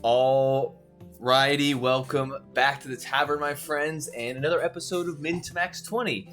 Alrighty, welcome back to the Tavern, my friends, and another episode of Min to Max 20.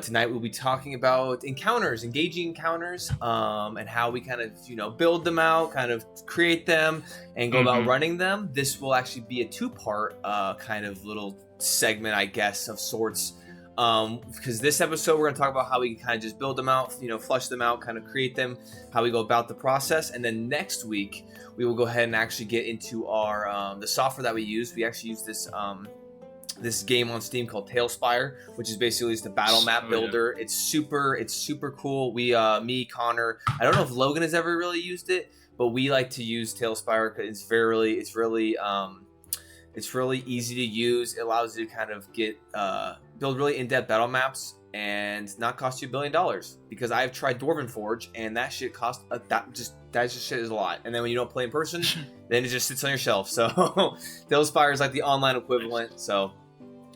Tonight we'll be talking about encounters, engaging encounters, and how we kind of, build them out, kind of create them, and go about running them. This will actually be a two-part kind of little segment, I guess, of sorts. Because this episode we're going to talk about how we can kind of just build them out, flush them out, kind of create them, how we go about the process. And then next week we will go ahead and actually get into our the software that we use. We actually use this game on Steam called Tailspire, which is basically just a battle map builder. Yeah. It's super cool. We me, Connor, I don't know if Logan has ever really used it, but we like to use Tailspire because it's really easy to use. It allows you to kind of get build really in-depth battle maps and not cost you $1 billion. Because I've tried Dwarven Forge and that shit costs that just shit is a lot. And then when you don't play in person, then it just sits on your shelf. So Tailspire is like the online equivalent. So,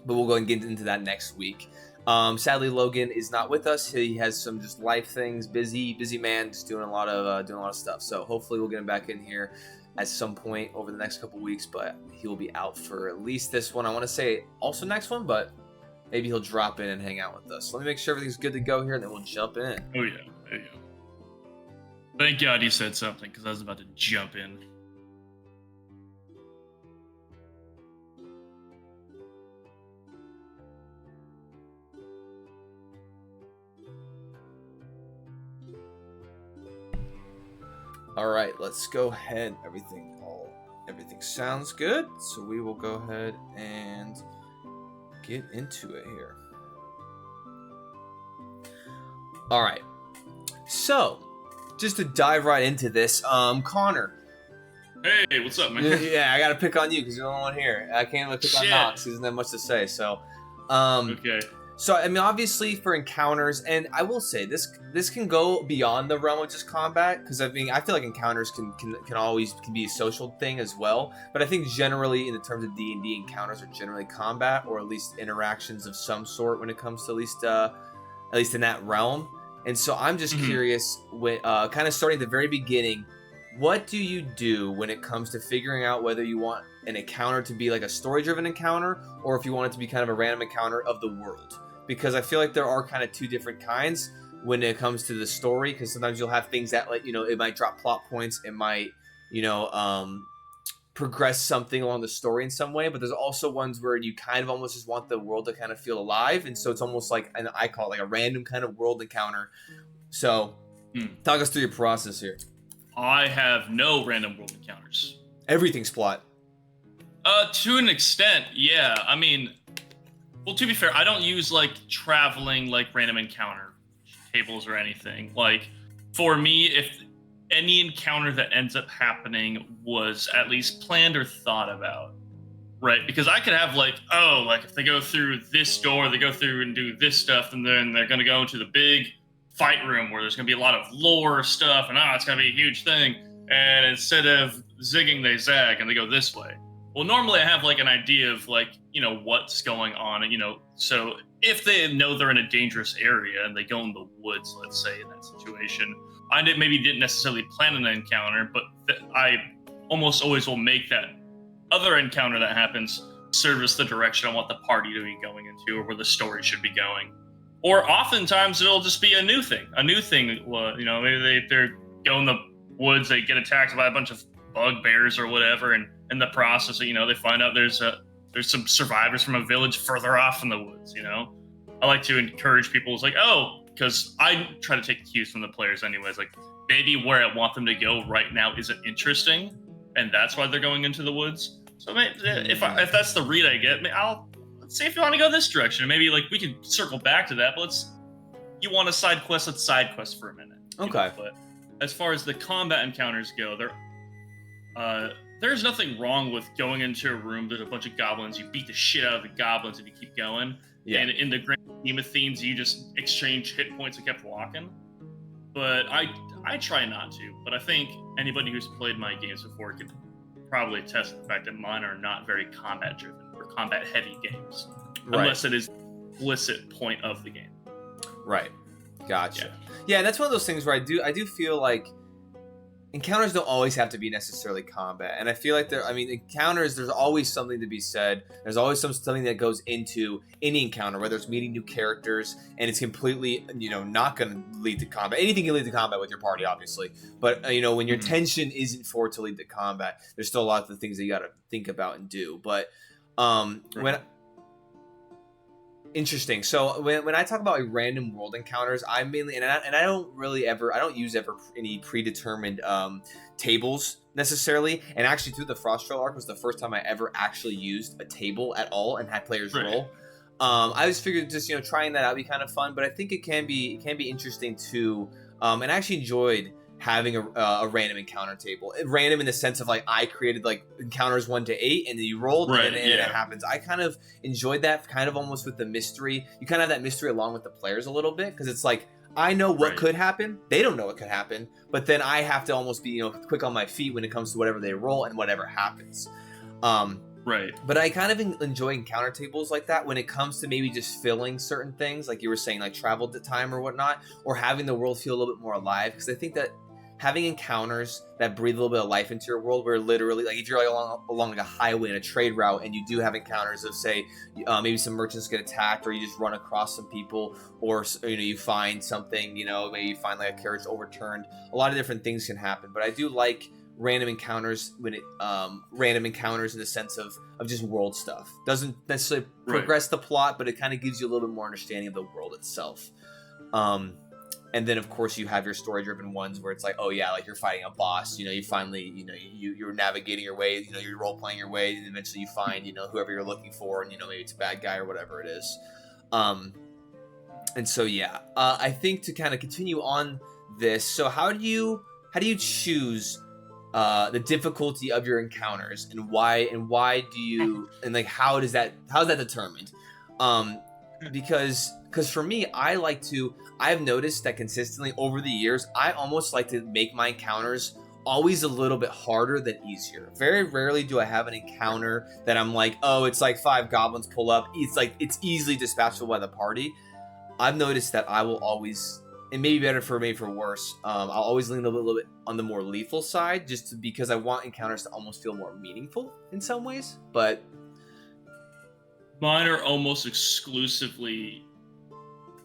but we'll go and get into that next week. Sadly, Logan is not with us. He has some just life things. Busy man, just doing a lot of stuff. So hopefully we'll get him back in here at some point over the next couple weeks, but he will be out for at least this one. I want to say also next one, but maybe he'll drop in and hang out with us. So let me make sure everything's good to go here, and then we'll jump in. Oh yeah, there you go. Thank God you said something, because I was about to jump in. All right, let's go ahead. Everything sounds good. So we will go ahead and get into it here. All right. So, just to dive right into this, Connor. Hey, what's up, man? Yeah, I got to pick on you because you're the only one here. I can't really pick on Knox. He doesn't have much to say. So, okay. So, I mean, obviously for encounters, and I will say this can go beyond the realm of just combat, because I feel like encounters can be a social thing as well. But I think generally, in the terms of D&D, encounters are generally combat, or at least interactions of some sort when it comes to at least in that realm. And so I'm just curious, when kind of starting at the very beginning, what do you do when it comes to figuring out whether you want an encounter to be like a story-driven encounter, or if you want it to be kind of a random encounter of the world? Because I feel like there are kind of two different kinds when it comes to the story, because sometimes you'll have things that, like, it might drop plot points, it might, progress something along the story in some way, but there's also ones where you kind of almost just want the world to kind of feel alive, and so it's almost like, and I call it like a random kind of world encounter. So, talk us through your process here. I have no random world encounters. Everything's plot. To an extent, yeah. I mean, well, to be fair, I don't use, traveling, random encounter tables or anything. For me, if any encounter that ends up happening was at least planned or thought about, right? Because I could have, if they go through this door, they go through and do this stuff, and then they're going to go into the big fight room where there's going to be a lot of lore stuff, and, it's going to be a huge thing. And instead of zigging, they zag, and they go this way. Well, normally I have an idea of what's going on, and so if they know they're in a dangerous area and they go in the woods, let's say, in that situation, I maybe didn't necessarily plan an encounter, but I almost always will make that other encounter that happens service the direction I want the party to be going into, or where the story should be going. Or oftentimes it'll just be a new thing. Maybe they're going in the woods, they get attacked by a bunch of bugbears or whatever, and in the process, they find out there's some survivors from a village further off in the woods. I like to encourage people. It's because I try to take cues from the players anyways. Maybe where I want them to go right now isn't interesting, and that's why they're going into the woods. So if that's the read I get, let's see if you want to go this direction. Maybe we can circle back to that. But you want a side quest? Let's side quest for a minute. Okay. But as far as the combat encounters go, there's nothing wrong with going into a room. There's a bunch of goblins. You beat the shit out of the goblins and you keep going. Yeah. And in the grand scheme of things, you just exchange hit points and kept walking. But I try not to. But I think anybody who's played my games before can probably attest to the fact that mine are not very combat driven or combat heavy games, right, unless it is explicit point of the game. Right. Gotcha. Yeah, that's one of those things where I do feel like encounters don't always have to be necessarily combat, and I feel like encounters, there's always something to be said. There's always something that goes into any encounter, whether it's meeting new characters, and it's completely, not going to lead to combat. Anything can lead to combat with your party, obviously, but when your tension isn't for it to lead to combat, there's still a lot of the things that you got to think about and do. But interesting. So when I talk about random world encounters, I mainly I don't use any predetermined tables necessarily. And actually, through the Frost Trail arc was the first time I ever actually used a table at all and had players roll. I just figured just trying that out would be kind of fun, but I think it can be interesting too. And I actually enjoyed having a random encounter table. Random in the sense of I created encounters 1 to 8 and then you rolled and it happens. I kind of enjoyed that, kind of almost with the mystery. You kind of have that mystery along with the players a little bit, because it's I know what could happen. They don't know what could happen, but then I have to almost be quick on my feet when it comes to whatever they roll and whatever happens. But I kind of enjoy encounter tables like that when it comes to maybe just filling certain things, like you were saying, travel to time or whatnot, or having the world feel a little bit more alive, because I think that having encounters that breathe a little bit of life into your world, where literally, if you're along a highway in a trade route and you do have encounters of, say, maybe some merchants get attacked, or you just run across some people, or you find something, maybe you find a carriage overturned. A lot of different things can happen, but I do like random encounters random encounters in the sense of just world stuff. Doesn't necessarily progress the plot, but it kind of gives you a little bit more understanding of the world itself. And then, of course, you have your story-driven ones where it's you're fighting a boss. You finally, you're navigating your way. You're role-playing your way, and eventually you find, whoever you're looking for, and maybe it's a bad guy or whatever it is. And so I think to kind of continue on this. So how do you choose the difficulty of your encounters, and why do you, and how's that determined? Because for me, I've noticed that consistently over the years, I almost like to make my encounters always a little bit harder than easier. Very rarely do I have an encounter that I'm it's 5 goblins pull up. It's easily dispatchable by the party. I've noticed that I will always, and maybe better for me for worse, I'll always lean a little bit on the more lethal side, because I want encounters to almost feel more meaningful in some ways. But mine are almost exclusively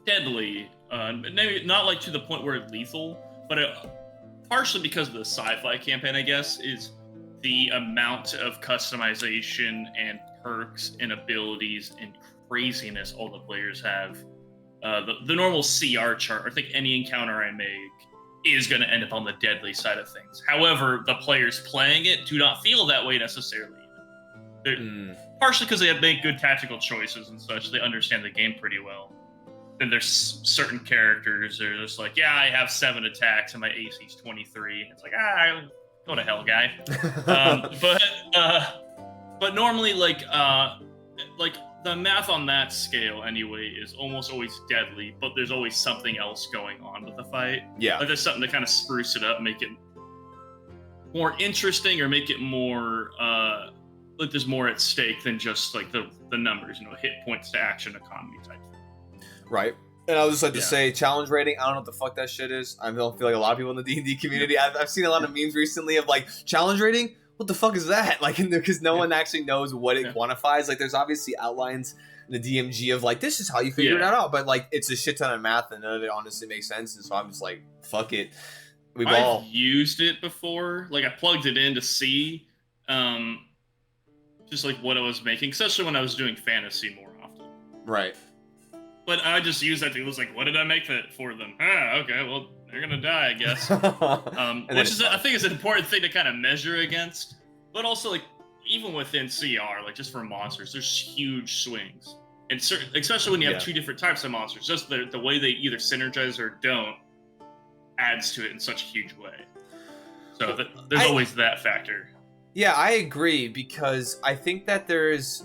deadly. Maybe not to the point where it's lethal, but partially because of the sci-fi campaign, I guess, is the amount of customization and perks and abilities and craziness all the players have. The normal CR chart, I think any encounter I make is going to end up on the deadly side of things. However, the players playing it do not feel that way necessarily. Partially because they make good tactical choices and such. They understand the game pretty well. Then there's certain characters that are just I have 7 attacks and my AC's 23. It's go to hell, guy. But normally, the math on that scale anyway is almost always deadly, but there's always something else going on with the fight. Yeah. There's something to kind of spruce it up, make it more interesting, or make it more there's more at stake than just the numbers, hit points to action economy type thing. Right. And I would just to say, challenge rating, I don't know what the fuck that shit is. I don't feel like a lot of people in the D&D community, I've seen a lot of memes recently of challenge rating? What the fuck is that? Because no one actually knows what it quantifies. There's obviously outlines in the DMG of this is how you figure it out, but it's a shit ton of math and none of it honestly makes sense. And so I'm just fuck it. I've used it before. I plugged it in to see just what I was making, especially when I was doing fantasy more often. Right. But I just used that thing. It was what did I make that for them? Okay, well, they're gonna die, I guess. Which is, I think, is an important thing to kind of measure against. But also, even within CR, just for monsters, there's huge swings. And especially when you have 2 different types of monsters, just the way they either synergize or don't adds to it in such a huge way. So there's always that factor. Yeah, I agree, because I think that there's...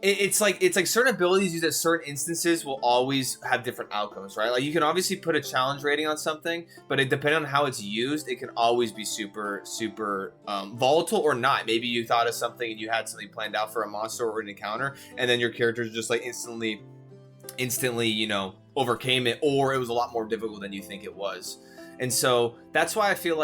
It's certain abilities used at certain instances will always have different outcomes, right? You can obviously put a challenge rating on something, but depending on how it's used, it can always be super, super volatile or not. Maybe you thought of something and you had something planned out for a monster or an encounter, and then your characters just instantly, overcame it, or it was a lot more difficult than you think it was. And so that's why I feel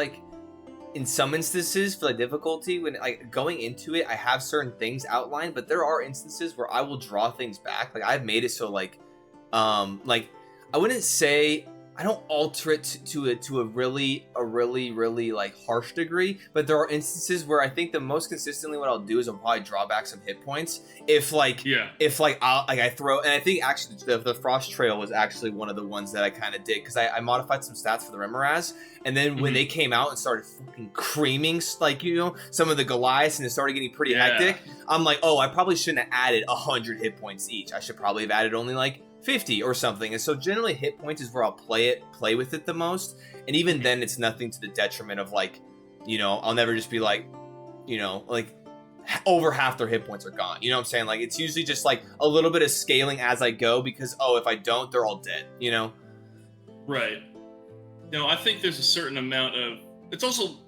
in some instances for the difficulty, when like going into it, I have certain things outlined, but there are instances where I will draw things back. Like I've made it so like I wouldn't say I don't alter it to a really like harsh degree, but there are instances where I think the most consistently what I'll do is I'll probably draw back some hit points if I throw, and I think actually the Frost Trail was actually one of the ones that I kind of did because I modified some stats for the Remoraz, and then when they came out and started fucking creaming like some of the Goliaths and it started getting pretty hectic, I'm like, oh, I probably shouldn't have added 100 hit points each. I should probably have added only like 50 or something. And so generally hit points is where I'll play with it the most, and even then it's nothing to the detriment of like I'll never just be like like over half their hit points are gone, you know what I'm saying? Like it's usually just like a little bit of scaling as I go because if I don't, they're all dead, right. No, I think there's a certain amount of, it's also,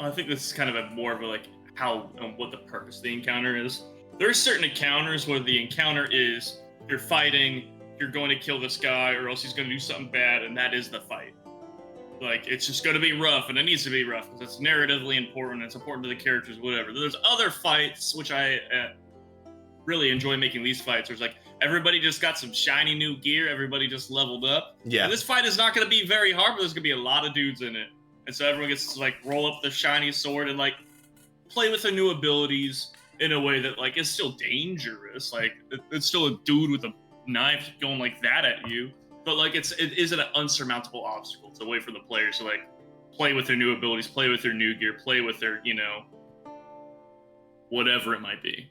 I think this is kind of more of a like how what the purpose of the encounter is. There are certain encounters where the encounter is you're fighting, you're going to kill this guy or else he's going to do something bad, and that is the fight. Like, it's just going to be rough, and it needs to be rough because it's narratively important, it's important to the characters, whatever. There's other fights, which I really enjoy making these fights, where it's like, everybody just got some shiny new gear, everybody just leveled up. Yeah. And this fight is not going to be very hard, but there's going to be a lot of dudes in it. And so everyone gets to, like, roll up the shiny sword and, like, play with their new abilities in a way that, like, is still dangerous. Like, it's still a dude with a knife going like that at you, but like it isn't an unsurmountable obstacle. It's a way for the players to like play with their new abilities, play with their new gear, play with their whatever it might be.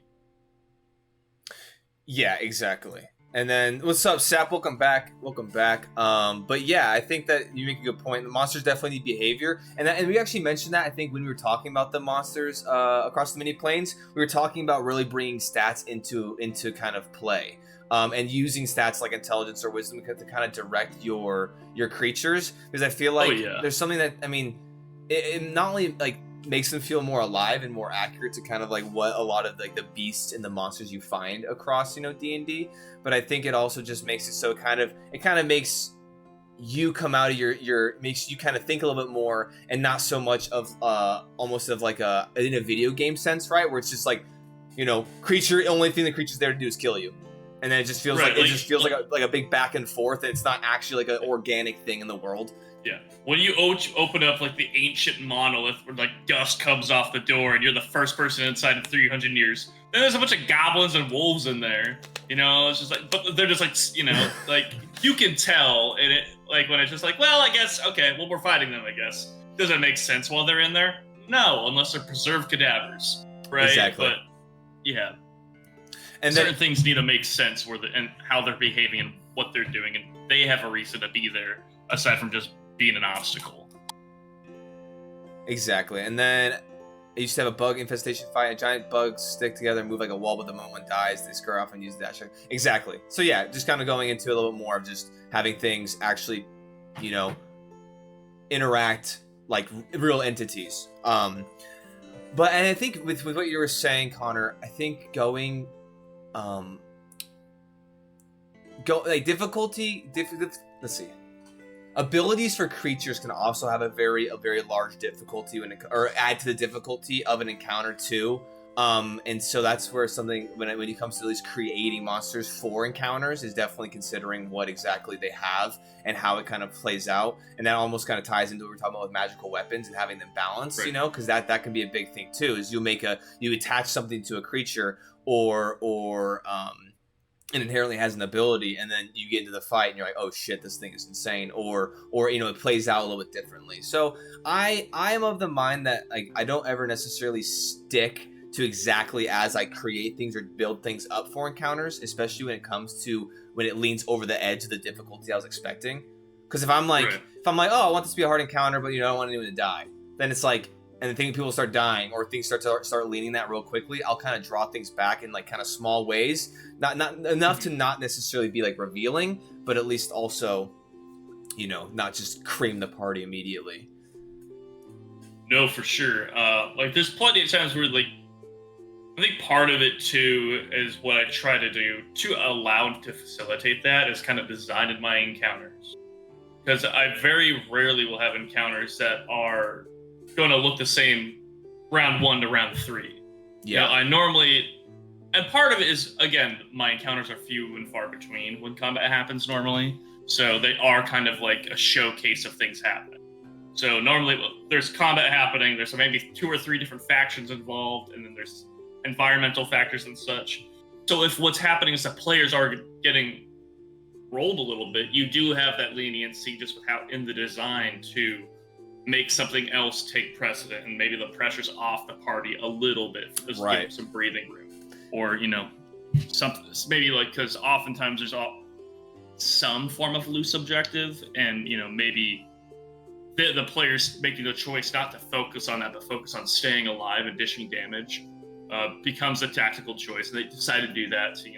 Yeah, exactly. And then what's up, Sap? Welcome back. But yeah, I think that you make a good point. The monsters definitely need behavior, and we actually mentioned that I think when we were talking about the monsters across the mini planes, we were talking about really bringing stats into kind of play. And using stats like intelligence or wisdom to kind of direct your creatures, because I feel like there's something that it not only like makes them feel more alive and more accurate to kind of like what a lot of like the beasts and the monsters you find across D&D, but I think it also just makes it so it kind of makes you come out of your makes you kind of think a little bit more and not so much of almost of like in a video game sense, right, where it's just like creature, only thing the creature's there to do is kill you. And then it just feels like a big back and forth, and it's not actually like an organic thing in the world. Yeah. When you open up like the ancient monolith where like dust comes off the door and you're the first person inside in 300 years, then there's a bunch of goblins and wolves in there. It's just like, but they're just like, like you can tell, and it like when it's just like, well, I guess we're fighting them. I guess does it make sense while they're in there? No, unless they're preserved cadavers, right? Exactly. But yeah. And certain things need to make sense and how they're behaving and what they're doing, and they have a reason to be there aside from just being an obstacle. Exactly. And then I used to have a bug infestation fight. A giant bugs stick together and move like a wall, but the moment one dies, they scurry off and use the dash. Exactly. So yeah, just kind of going into a little bit more of just having things actually, interact like real entities. And I think with what you were saying, Connor, I think going difficulty. Let's see. Abilities for creatures can also have a very large difficulty or add to the difficulty of an encounter too. And so that's where something when it comes to at least creating monsters for encounters is definitely considering what exactly they have and how it kind of plays out. And that almost kind of ties into what we're talking about with magical weapons and having them balanced, right. Because that can be a big thing too. Is you attach something to a creature or it inherently has an ability, and then you get into the fight and you're like, oh shit, this thing is insane, or it plays out a little bit differently. So I am of the mind that like I don't ever necessarily stick to exactly as I create things or build things up for encounters, especially when it comes to when it leans over the edge of the difficulty I was expecting. Because if I'm like, oh, I want this to be a hard encounter, but I don't want anyone to die, then it's like, and the thing people start dying or things start leaning that real quickly, I'll kind of draw things back in like kind of small ways, not enough to not necessarily be like revealing, but at least also, not just cream the party immediately. No, for sure. Like there's plenty of times where like, I think part of it too is what I try to do to allow to facilitate that is kind of design in my encounters. Because I very rarely will have encounters that are going to look the same round 1 to round 3. Yeah. I normally, and part of it is, again, my encounters are few and far between when combat happens normally. So they are kind of like a showcase of things happening. So normally there's combat happening, there's maybe 2 or 3 different factions involved, and then there's environmental factors and such. So if what's happening is that players are getting rolled a little bit, you do have that leniency just with how in the design to make something else take precedent, and maybe the pressure's off the party a little bit, just give them some breathing room. Or, something, maybe like, because oftentimes there's some form of loose objective, and, maybe the players making the choice not to focus on that, but focus on staying alive and dishing damage, becomes a tactical choice. And they decide to do that to,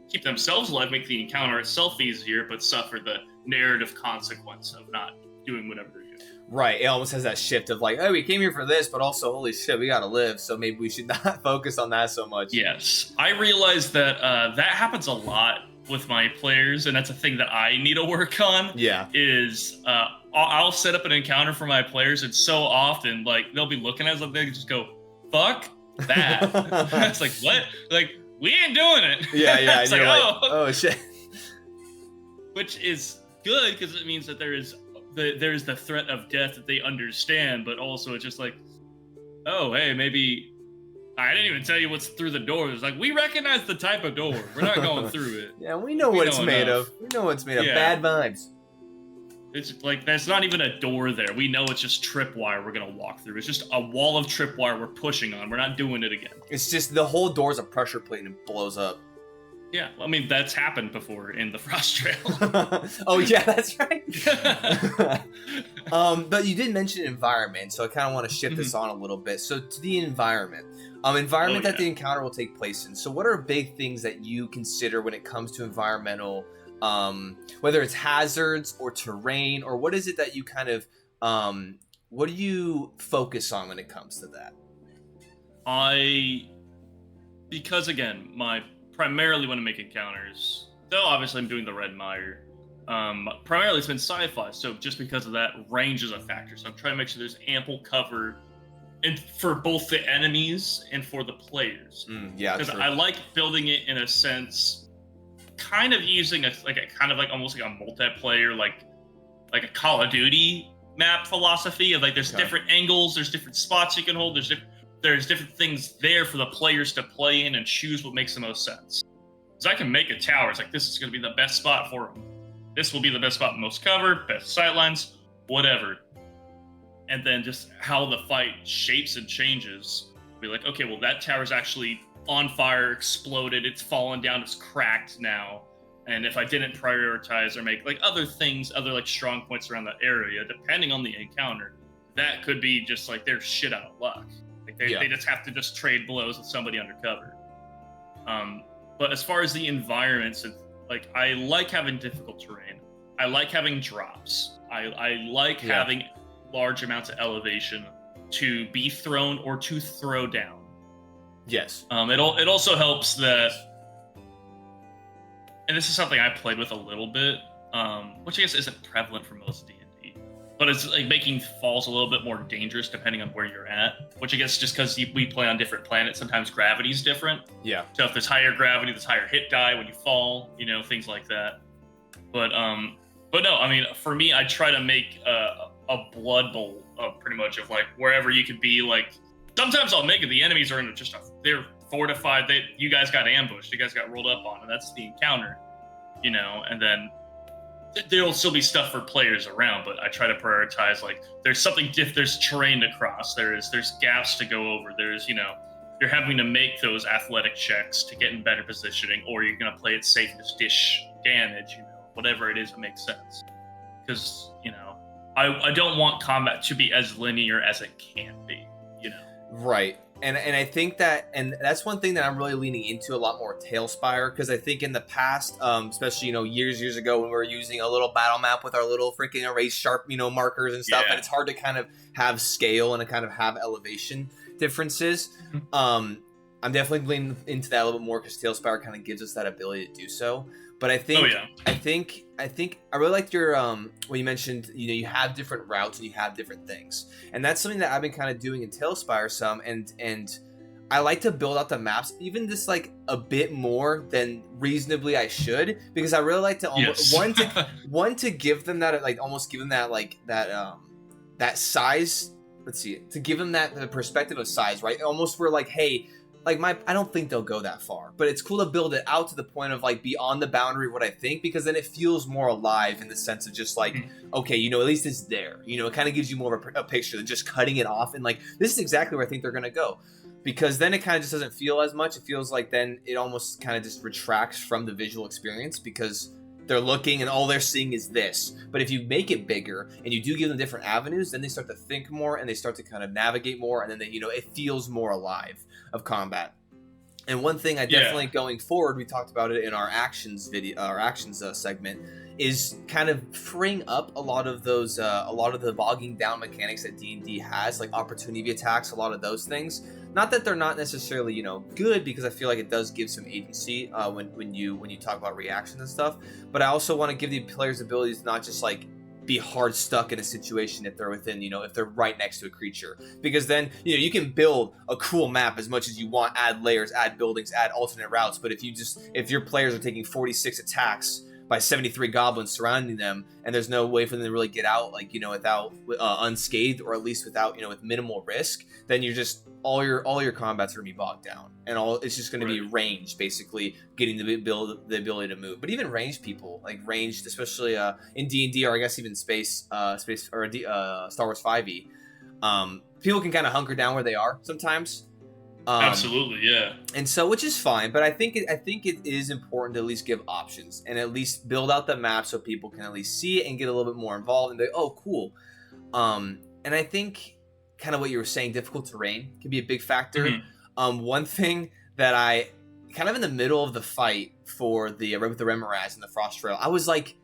keep themselves alive, make the encounter itself easier, but suffer the narrative consequence of not doing whatever they're doing. Right, it almost has that shift of like, oh, we came here for this, but also, holy shit, we gotta live, so maybe we should not focus on that so much. Yes, I realize that that happens a lot with my players, and that's a thing that I need to work on. Yeah. Is I'll set up an encounter for my players, and so often, like, they'll be looking at something and just go, fuck that. It's like, what? Like, we ain't doing it. Yeah, It's and like, you're oh shit. Which is good, because it means that there's the threat of death that they understand, but also it's just like, oh, hey, maybe I didn't even tell you what's through the door. It's like, we recognize the type of door. We're not going through it. Yeah, we know what it's made of. We know what it's made of. Bad vibes. It's like, there's not even a door there. We know it's just tripwire we're going to walk through. It's just a wall of tripwire we're pushing on. We're not doing it again. It's just the whole door's a pressure plate and it blows up. Yeah, I mean, that's happened before in the Frost Trail. Oh, yeah, that's right. But you did mention environment, so I kind of want to shift this on a little bit. So to the environment. That the encounter will take place in. So what are big things that you consider when it comes to environmental, whether it's hazards or terrain, or what is it that you kind of, what do you focus on when it comes to that? Because again, primarily when I make encounters, though obviously I'm doing the Red Mire, primarily it's been sci-fi, so just because of that, range is a factor. So I'm trying to make sure there's ample cover for both the enemies and for the players. Yeah, because I like building it in a sense, kind of using almost like a multiplayer, like a Call of Duty map philosophy of like, there's different angles, there's different spots you can hold, there's different things there for the players to play in and choose what makes the most sense. Because I can make a tower. It's like, this is going to be the best spot for them. This will be the best spot, most cover, best sightlines, whatever. And then just how the fight shapes and changes. Be like, okay, well, that tower's actually on fire, exploded, it's fallen down, it's cracked now. And if I didn't prioritize or make like other things, other like strong points around that area, depending on the encounter, that could be just like they're shit out of luck. They just have to just trade blows with somebody undercover. But as far as the environments, like, I like having difficult terrain. I like having drops. I like having large amounts of elevation to be thrown or to throw down. Yes. It also helps that, and this is something I played with a little bit, which I guess isn't prevalent for most D&D. But it's like making falls a little bit more dangerous depending on where you're at, which I guess just because we play on different planets, sometimes gravity's different. Yeah. So if there's higher gravity, there's higher hit die when you fall, things like that. But no, I mean, for me, I try to make a blood bowl pretty much of like wherever you could be. Like, sometimes I'll make it, the enemies are in they're fortified. You guys got ambushed, you guys got rolled up on, and that's the encounter, and then there'll still be stuff for players around, but I try to prioritize, like, there's something there's terrain to cross, there's gaps to go over, there's, you're having to make those athletic checks to get in better positioning, or you're going to play it safe and just dish damage, whatever it is that makes sense. Because, I don't want combat to be as linear as it can be, Right. And I think and that's one thing that I'm really leaning into a lot more Tailspire, because I think in the past, especially, years ago, when we were using a little battle map with our little freaking erase sharp, markers and stuff, and it's hard to kind of have scale and to kind of have elevation differences. I'm definitely leaning into that a little bit more because Tailspire kind of gives us that ability to do so. But I think, I really liked your when you mentioned, you know, you have different routes and you have different things, and that's something that I've been kind of doing in Tailspire some, and I like to build out the maps even just like a bit more than reasonably I should, because I really like to almost one to give them that, like almost give them that like that size. Let's see, to give them that the perspective of size, right? Almost where like, hey, like I don't think they'll go that far, but it's cool to build it out to the point of like beyond the boundary of what I think, because then it feels more alive in the sense of just like, okay, you know, at least it's there. You know, it kind of gives you more of a picture than just cutting it off and like, this is exactly where I think they're gonna go. Because then it kind of just doesn't feel as much. It feels like then it almost kind of just retracts from the visual experience because they're looking and all they're seeing is this. But if you make it bigger and you do give them different avenues, then they start to think more and they start to kind of navigate more, and then they, you know, it feels more alive of combat. And one thing I definitely going forward, we talked about it in our actions video, our actions segment, is kind of freeing up a lot of those, a lot of the bogging down mechanics that D&D has, like opportunity attacks, a lot of those things. Not that they're not necessarily, you know, good, because I feel like it does give some agency when you talk about reactions and stuff. But I also want to give the players abilities to not just like be hard stuck in a situation if they're within, you know, if they're right next to a creature, because then, you know, you can build a cool map as much as you want, add layers, add buildings, add alternate routes, but if your players are taking 46 attacks by 73 goblins surrounding them, and there's no way for them to really get out, like, you know, without unscathed, or at least without, you know, with minimal risk, then you're just all your combats are gonna be bogged down, and it's just gonna be ranged, basically getting the ability to move. But even ranged people, like ranged, especially in D&D, or I guess even space or Star Wars 5e, people can kind of hunker down where they are sometimes. Absolutely, yeah. And so, which is fine, but I think it is important to at least give options and at least build out the map so people can at least see it and get a little bit more involved and be, oh, cool. And I think kind of what you were saying, difficult terrain can be a big factor. One thing that I kind of in the middle of the fight for the with the Remoraz and the Frost Trail, I was like,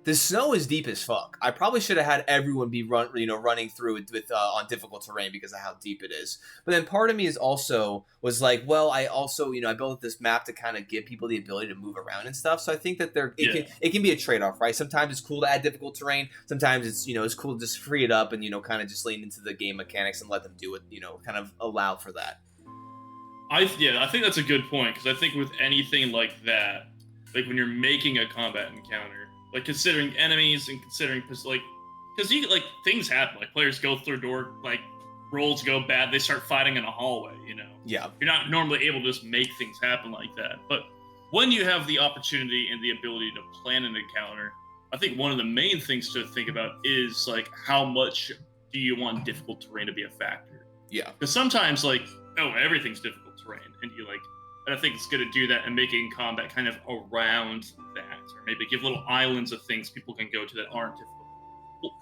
the snow is deep as fuck. I probably should have had everyone be running through it with on difficult terrain because of how deep it is. But then part of me was like, well, I also, you know, I built this map to kind of give people the ability to move around and stuff. So I think that it can be a trade-off, right? Sometimes it's cool to add difficult terrain. Sometimes it's, you know, it's cool to just free it up and, you know, kind of just lean into the game mechanics and let them do it, you know, kind of allow for that. I think that's a good point, because I think with anything like that, like when you're making a combat encounter, like considering enemies and considering, like, because you like things happen, like players go through a door, like rolls go bad, they start fighting in a hallway, you know. Yeah. You're not normally able to just make things happen like that. But when you have the opportunity and the ability to plan an encounter, I think one of the main things to think about is like, how much do you want difficult terrain to be a factor? Yeah. Because sometimes, like, oh, everything's difficult terrain, and you like, and I think it's good to do that and making combat kind of around that, or maybe give little islands of things people can go to that aren't difficult. Well,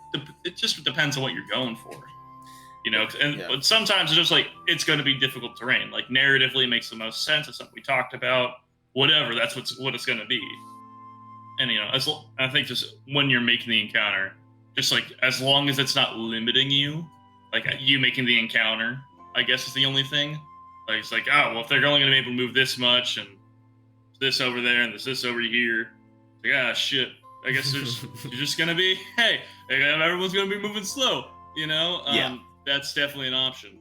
it just depends on what you're going for, you know. But sometimes it's just like, it's going to be difficult terrain. Like narratively, it makes the most sense. It's something we talked about. Whatever, that's what it's going to be. And you know, I think just when you're making the encounter, just like as long as it's not limiting you, like you making the encounter, I guess is the only thing. Like, it's like, oh, well, if they're only going to be able to move this much, and this over there, and this over here, it's like, shit. I guess you're just going to be, hey, everyone's going to be moving slow, you know? That's definitely an option.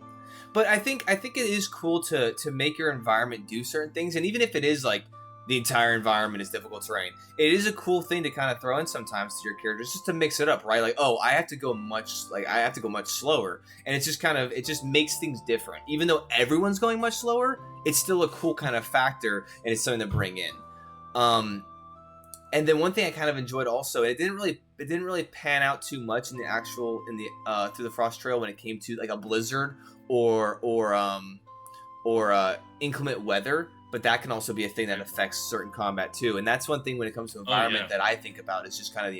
But I think it is cool to make your environment do certain things, and even if it is like the entire environment is difficult terrain, it is a cool thing to kind of throw in sometimes to your characters just to mix it up, right? Like, oh, I have to go much slower, and it's just kind of, it just makes things different. Even though everyone's going much slower, it's still a cool kind of factor, and it's something to bring in. And then one thing I kind of enjoyed also, it didn't really pan out too much in the through the Frost Trail when it came to like a blizzard or inclement weather. But that can also be a thing that affects certain combat too, and that's one thing when it comes to environment that I think about is just kind of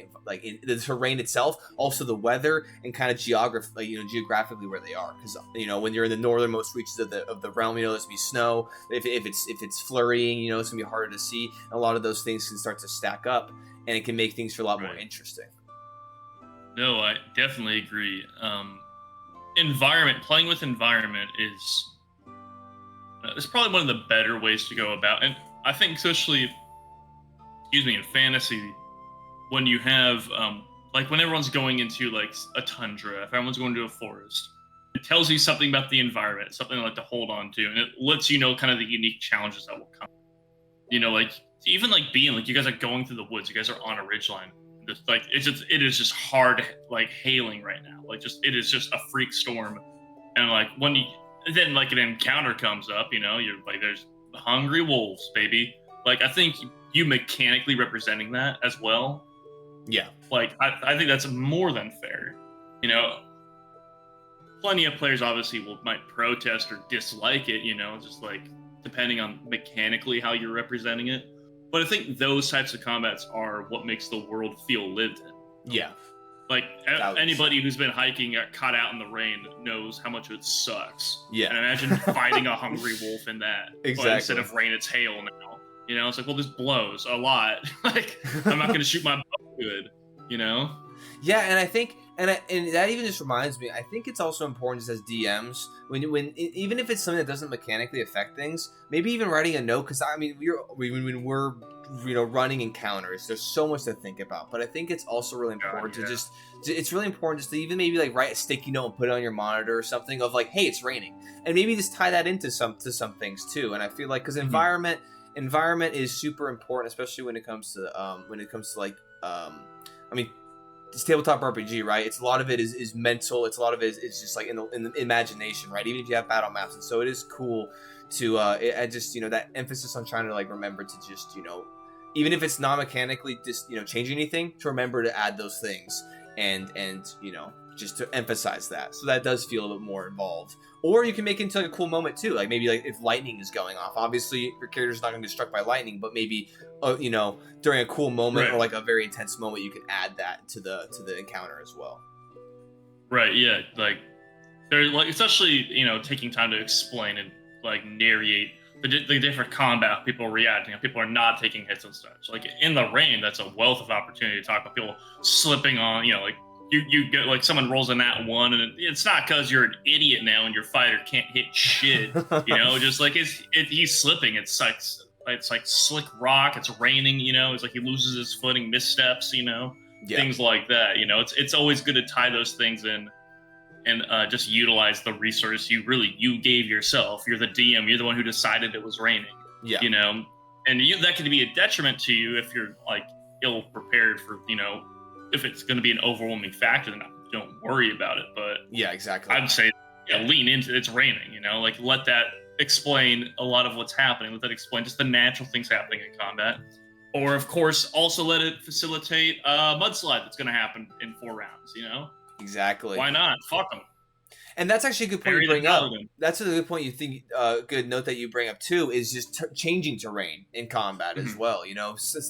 the terrain itself, also the weather, and kind of geographically where they are. Because you know, when you're in the northernmost reaches of the realm, you know, there's gonna be snow. If it's flurrying, you know, it's gonna be harder to see. And a lot of those things can start to stack up, and it can make things feel a lot more interesting. No, I definitely agree. Playing with environment is it's probably one of the better ways to go about. And I think especially, in fantasy, when you have like when everyone's going into like a tundra, if everyone's going to a forest, it tells you something about the environment, something like to hold on to, and it lets you know kind of the unique challenges that will come. Like even like being like you guys are going through the woods, you guys are on a ridgeline. Like it is just hard like hailing right now. Like it is just a freak storm, and like when you then like an encounter comes up, you're like there's hungry wolves, baby. Like I think you mechanically representing that as well. Yeah. Like I think that's more than fair. Plenty of players obviously might protest or dislike it. Just like depending on mechanically how you're representing it. But I think those types of combats are what makes the world feel lived in. Yeah. Like anybody who's been hiking, got caught out in the rain, knows how much it sucks. Yeah. And imagine fighting a hungry wolf in that. Exactly. But instead of rain, it's hail now. It's like, well, this blows a lot. Like, I'm not going to shoot my bow good. Yeah, and I think, and that even just reminds me, I think it's also important just as DMs, when even if it's something that doesn't mechanically affect things, maybe even writing a note, because I mean, when we're running encounters, there's so much to think about, but I think it's also really important it's really important just to even maybe like write a sticky note and put it on your monitor or something of like, hey, it's raining, and maybe just tie that into some things too. And I feel like because environment is super important, especially when it comes to like I mean, it's tabletop RPG, right? It's a lot of it is mental. It's a lot of it is just like in the imagination, right? Even if you have battle maps, and so it is cool to I just that emphasis on trying to like remember to just even if it's not mechanically just change anything, to remember to add those things and just to emphasize that, so that does feel a little bit more involved. Or you can make it into like a cool moment too, like maybe like if lightning is going off, obviously your character's not going to get struck by lightning, but maybe during a cool moment, right, or like a very intense moment, you can add that to the encounter as well. Right. Yeah. Like they're like, especially taking time to explain and like narrate the different combat people are reacting, and people are not taking hits and such. Like in the rain, that's a wealth of opportunity to talk about people slipping on, like you get like someone rolls in that one, and it's not because you're an idiot now and your fighter can't hit shit, just like he's slipping. It's like slick rock. It's raining, it's like he loses his footing, missteps, things like that. It's always good to tie those things in and just utilize the resource you gave yourself. You're the DM. You're the one who decided it was raining. Yeah. And that could be a detriment to you if you're like ill prepared for, if it's going to be an overwhelming factor, then don't worry about it. But yeah, exactly. I'd say lean into it's raining, like let that explain a lot of what's happening. Let that explain just the natural things happening in combat. Or of course, also let it facilitate a mudslide that's going to happen in 4 rounds, Exactly. Why not? Fuck them. And that's actually a good point you bring up. That's a good point you think, good note that you bring up too, is just changing terrain in combat as well.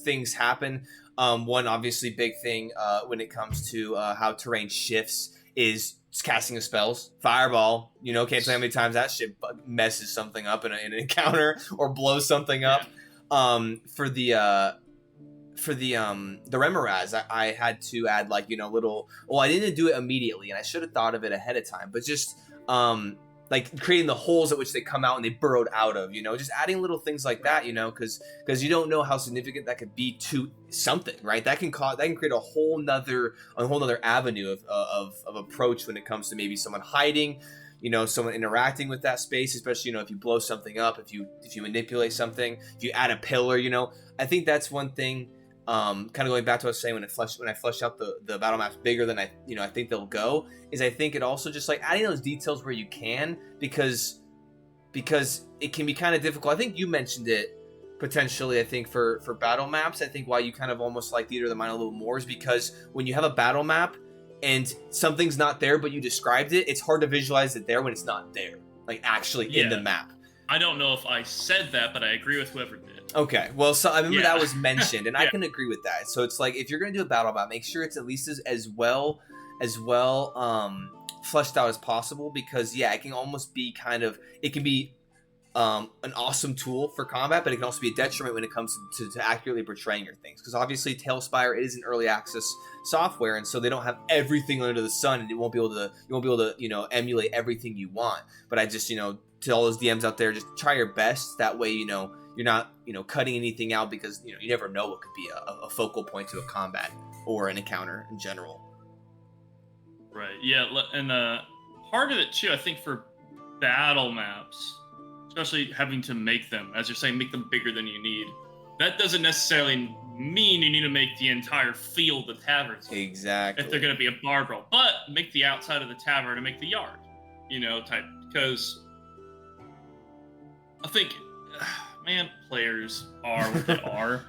Things happen. One obviously big thing when it comes to how terrain shifts is casting of spells. Fireball, can't tell you how many times that shit messes something up in an encounter or blows something up. For the Remoraz, I had to add like little. Well, I didn't do it immediately, and I should have thought of it ahead of time. But just like creating the holes at which they come out and they burrowed out of, just adding little things like that, because you don't know how significant that could be to something, right? That can create a whole nother avenue of approach when it comes to maybe someone hiding, someone interacting with that space, especially if you blow something up, if you manipulate something, if you add a pillar, I think that's one thing. Kind of going back to what I was saying when I flesh out the battle maps bigger than I think they'll go, is I think it also just like adding those details where you can, because it can be kind of difficult. I think you mentioned it potentially. I think for battle maps, I think why you kind of almost like Theater of the Mind a little more is because when you have a battle map and something's not there but you described it, it's hard to visualize it there when it's not there, like actually in the map. I don't know if I said that, but I agree with whoever did. Okay, well, so I remember that was mentioned, and I can agree with that. So it's like if you're gonna do a battle map, make sure it's at least as well fleshed out as possible, because it can almost be it can be an awesome tool for combat, but it can also be a detriment when it comes to accurately portraying your things. Because obviously, Tailspire is an early access software, and so they don't have everything under the sun, and you won't be able to emulate everything you want. But I just to all those DMs out there, just try your best. That way, you're not cutting anything out, because you never know what could be a focal point to a combat or an encounter in general. Right. Yeah, and part of it too, I think, for battle maps, especially having to make them, as you're saying, make them bigger than you need. That doesn't necessarily mean you need to make the entire field a tavern. Exactly. If they're going to be a bar brawl, but make the outside of the tavern and make the yard, type. Because I think, man, players are what they are.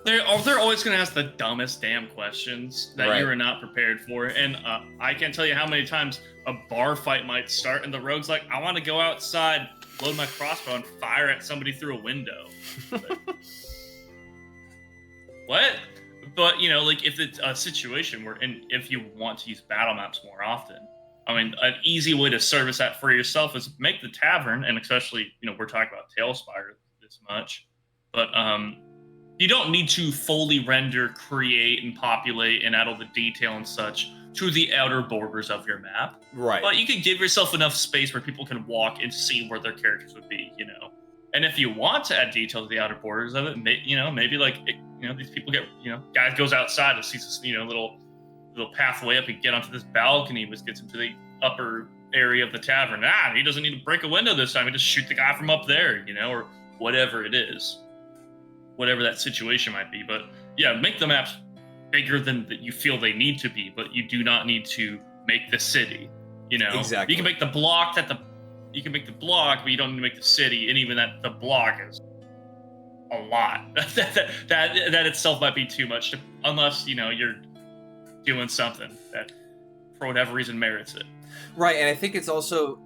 They're always going to ask the dumbest damn questions that you are not prepared for. And I can't tell you how many times a bar fight might start, and the rogue's like, I want to go outside, load my crossbow, and fire at somebody through a window. What? But, if it's a situation where, and if you want to use battle maps more often, I mean, an easy way to service that for yourself is make the tavern, and especially, we're talking about Tailspire this much, but you don't need to fully render, create, and populate, and add all the detail and such to the outer borders of your map. Right. But you can give yourself enough space where people can walk and see where their characters would be, And if you want to add detail to the outer borders of it, maybe these people get, guy goes outside and sees this, little pathway up and get onto this balcony, which gets into the upper area of the tavern. He doesn't need to break a window this time. He just shoot the guy from up there, or whatever it is, whatever that situation might be. But yeah, make the maps bigger than that you feel they need to be, but you do not need to make the city. Exactly. You can make the block you can make the block, but you don't need to make the city, and even that the block is a lot. that itself might be too much, unless you're doing something that for whatever reason merits it. Right, and I think it's also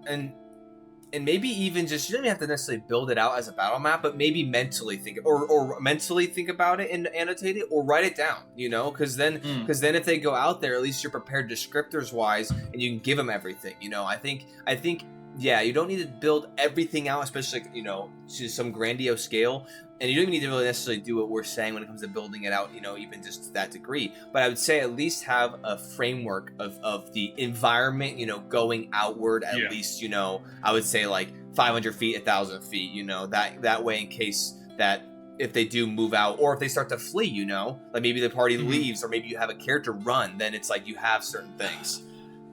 and maybe even just, you don't even have to necessarily build it out as a battle map, but maybe mentally think about it and annotate it, or write it down, because then if they go out there, at least you're prepared descriptors wise, and you can give them everything. I think yeah, you don't need to build everything out, especially to some grandiose scale, and you don't even need to really necessarily do what we're saying when it comes to building it out, even just to that degree. But I would say at least have a framework of the environment, going outward at least, I would say like 500 feet, 1,000 feet, that way, in case that if they do move out, or if they start to flee, like maybe the party leaves, or maybe you have a character run, then it's like you have certain things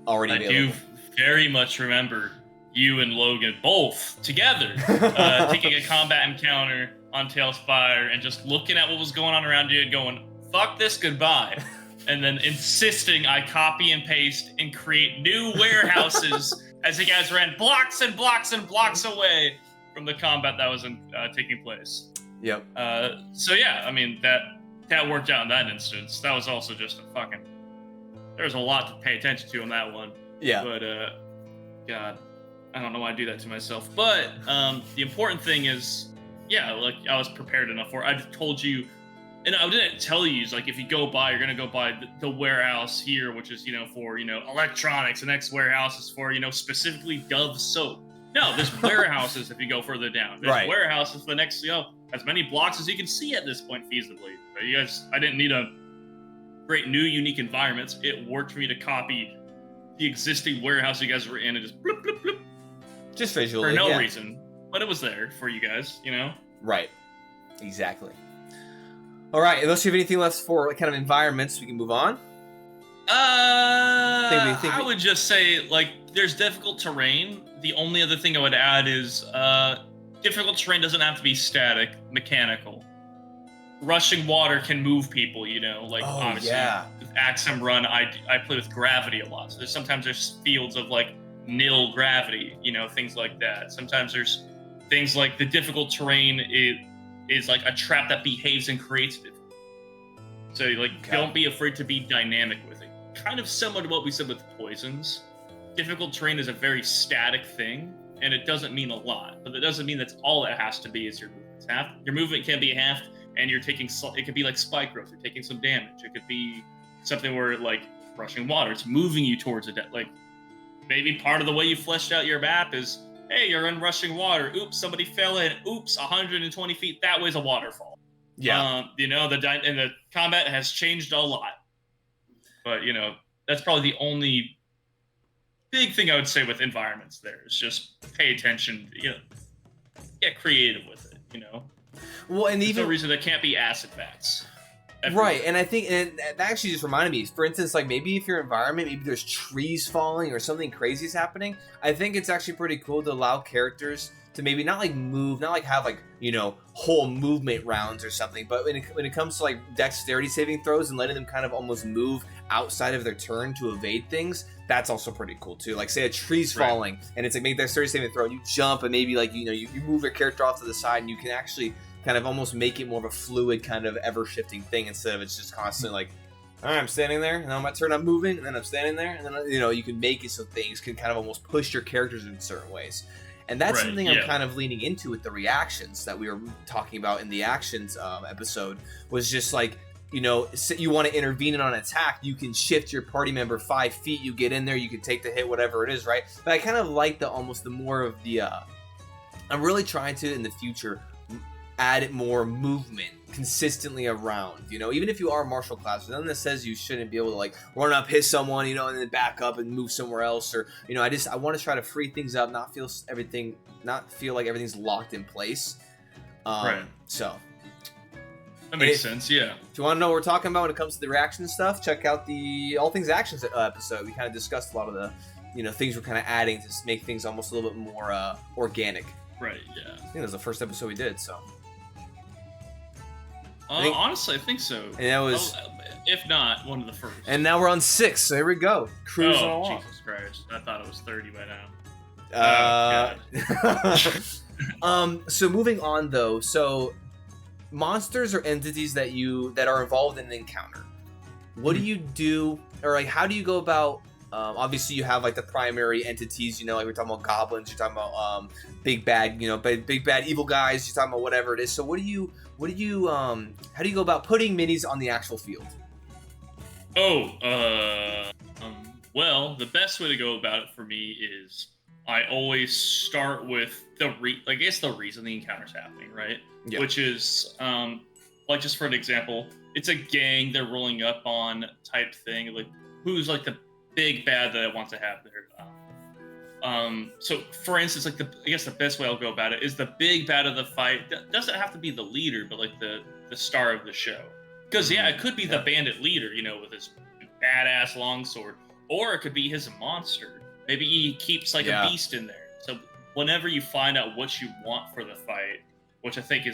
already available. I do very much remember you and Logan both together taking a combat encounter on Tailspire and just looking at what was going on around you and going, fuck this, goodbye. And then insisting I copy and paste and create new warehouses as you guys ran blocks and blocks and blocks away from the combat that was taking place. Yep. So yeah, I mean, that worked out in that instance. That was also just there was a lot to pay attention to on that one. Yeah. But God, I don't know why I do that to myself. But the important thing is, yeah, like I was prepared enough for it. I told you, and I didn't tell you, like if you go by, you're gonna go by the warehouse here, which is for electronics. The next warehouse is for specifically Dove soap. No, there's warehouses if you go further down. There's warehouses for the next as many blocks as you can see at this point feasibly. But you guys, I didn't need a great new unique environments. It worked for me to copy the existing warehouse you guys were in and just bloop, bloop, bloop. Just visually, for no reason, but it was there for you guys, Right. Exactly. All right. Unless you have anything left for kind of environments, we can move on. I would just say, there's difficult terrain. The only other thing I would add is difficult terrain doesn't have to be static, mechanical. Rushing water can move people, obviously. Yeah. With Axum Run, I play with gravity a lot. So sometimes there's fields of nil gravity, things like that. Sometimes there's things like the difficult terrain is like a trap that behaves and creates difficulty. So don't be afraid to be dynamic with it. Kind of similar to what we said with poisons. Difficult terrain is a very static thing, and it doesn't mean a lot. But it doesn't mean that's all it has to be is your movement. Your movement can be half, and you're taking. It could be like spike growth. You're taking some damage. It could be something where rushing water. It's moving you towards a maybe part of the way you fleshed out your map is hey, you're in rushing water. Oops, somebody fell in. Oops, 120 feet. That way's a waterfall. Yeah. The combat has changed a lot. But, that's probably the only big thing I would say with environments there is just pay attention, get creative with it, Well, and There's even no reason there can't be acid bats. Right, and I think that actually just reminded me. For instance, like maybe if your environment, maybe there's trees falling or something crazy is happening. I think it's actually pretty cool to allow characters to maybe not like move, not like have like whole movement rounds or something. But when it comes to like dexterity saving throws and letting them kind of almost move outside of their turn to evade things, that's also pretty cool too. Like say a tree's falling and it's like make dexterity saving throw and you jump and maybe like you move your character off to the side and you can actually kind of almost make it more of a fluid kind of ever-shifting thing instead of it's just constantly like, all right, I'm standing there, and then on my turn I'm moving, and then I'm standing there, and then you can make it so things can kind of almost push your characters in certain ways. And that's something I'm kind of leaning into with the reactions that we were talking about in the actions episode, was just like, you want to intervene on an attack, you can shift your party member 5 feet, you get in there, you can take the hit, whatever it is, right? But I kind of like the more of the, I'm really trying to, in the future, add more movement consistently around, even if you are martial class, nothing that says you shouldn't be able to like run up, hit someone, and then back up and move somewhere else, or I want to try to free things up, not feel like everything's locked in place. Right. So that makes sense. Yeah. If you want to know what we're talking about when it comes to the reaction stuff, check out the All Things Actions episode. We kind of discussed a lot of the things we're kind of adding to make things almost a little bit more organic. Right. Yeah. I think that was the first episode we did. So. Honestly, I think so. And that was, if not, one of the first. And now we're on 6. So here we go. Cruising along. Jesus Christ! I thought it was 30 by now. So moving on though, so monsters or entities that are involved in an encounter. What do you do, or like how do you go about? Obviously, you have like the primary entities. Like we're talking about goblins. You're talking about big bad, big bad evil guys. You're talking about whatever it is. So how do you go about putting minis on the actual field? Well, the best way to go about it for me is I always start with the reason the encounter's happening, right? Yeah. Which is, like just for an example, it's a gang they're rolling up on type thing. Like who's like the big bad that I want to have there. So for instance, like I guess the best way I'll go about it is the big bad of the fight doesn't have to be the leader, but like the star of the show. Because it could be the bandit leader, with his badass longsword, or it could be his monster. Maybe he keeps like a beast in there. So whenever you find out what you want for the fight, which I think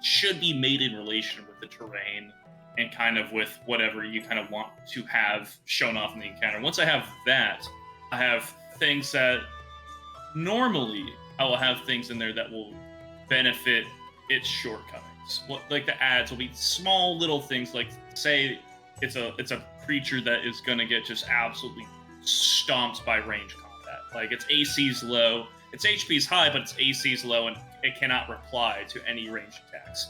should be made in relation with the terrain and kind of with whatever you kind of want to have shown off in the encounter. Once I have that, I have things that normally I will have things in there that will benefit its shortcomings. Like the ads will be small little things, like say it's a creature that is going to get just absolutely stomped by range combat. Like its AC's low, its HP's high, but its AC's low and it cannot reply to any ranged attacks.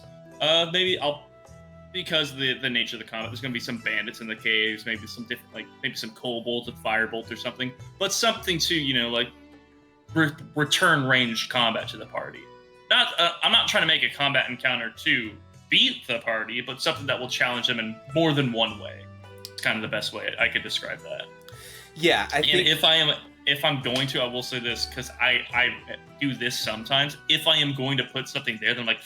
Because of the nature of the combat, there's going to be some bandits in the caves, maybe some different, maybe some kobolds with firebolt or something, but something to, return ranged combat to the party. I'm not trying to make a combat encounter to beat the party, but something that will challenge them in more than one way. It's kind of the best way I could describe that. Yeah, I think if I'm going to, I will say this, because I do this sometimes. If I am going to put something there, then I'm like,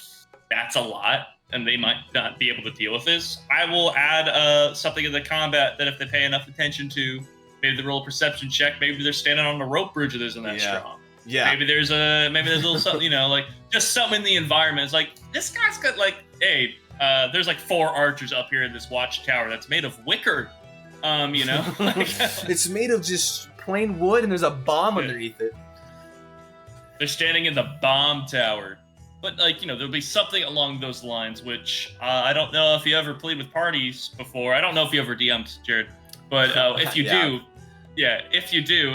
that's a lot, and they might not be able to deal with this, I will add something in the combat that if they pay enough attention to, maybe they roll a perception check, maybe they're standing on a rope bridge that isn't that strong. Yeah. Maybe there's a little something, just something in the environment. It's like, this guy's got hey, there's 4 archers up here in this watchtower that's made of wicker. It's made of just plain wood and there's a bomb underneath it. They're standing in the bomb tower. But there'll be something along those lines, which I don't know if you ever played with parties before. I don't know if you ever DM'd, Jared. But if you do,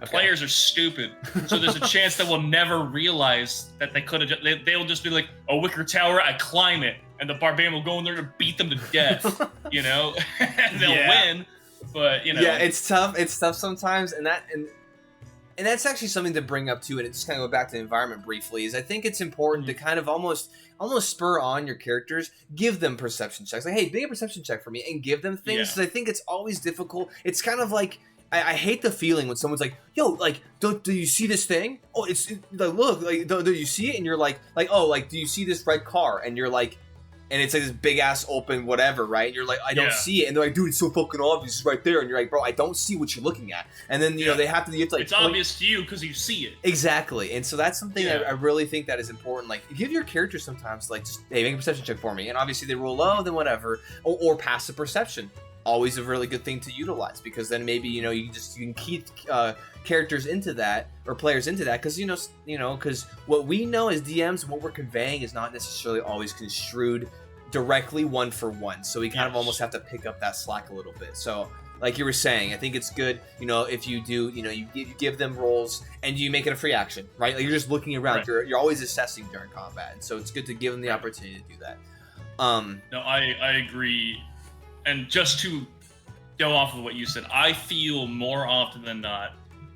players are stupid. So there's a chance that we'll never realize that they could have. They'll just be like, a wicker tower, I climb it, and the barbarian will go in there to beat them to death. And they'll win. But yeah, it's tough. It's tough sometimes, and And that's actually something to bring up too, and it's just kind of go back to the environment briefly. Is I think it's important to kind of almost spur on your characters, give them perception checks. Like, hey, make a perception check for me, and give them things. Because I think it's always difficult. It's kind of like I hate the feeling when someone's like, "Yo, like, do you see this thing? Oh, it's like, look, like, do you see it?" And you're like, "Oh, like, do you see this red car?" And you're like. And it's like this big ass open whatever, right? And you're like, I don't see it. And they're like, dude, it's so fucking obvious. It's right there. And you're like, bro, I don't see what you're looking at. And then, you know, you have to like... It's obvious to you because you see it. Exactly. And so that's something I really think that is important. Like, give your characters sometimes, like, just, hey, make a perception check for me. And obviously they roll low, then whatever. Or passive perception. Always a really good thing to utilize. Because then maybe, you know, you can keep... characters into that or players into that because because what we know as DMs, what we're conveying is not necessarily always construed directly one for one, so we kind of almost have to pick up that slack a little bit. So like you were saying, I think it's good, you know, if you do, you know, you give them rolls and you make it a free action, right? Like you're just looking around, you're always assessing during combat, and so it's good to give them the opportunity to do that. No, I agree. And just to go off of what you said, I feel more often than not,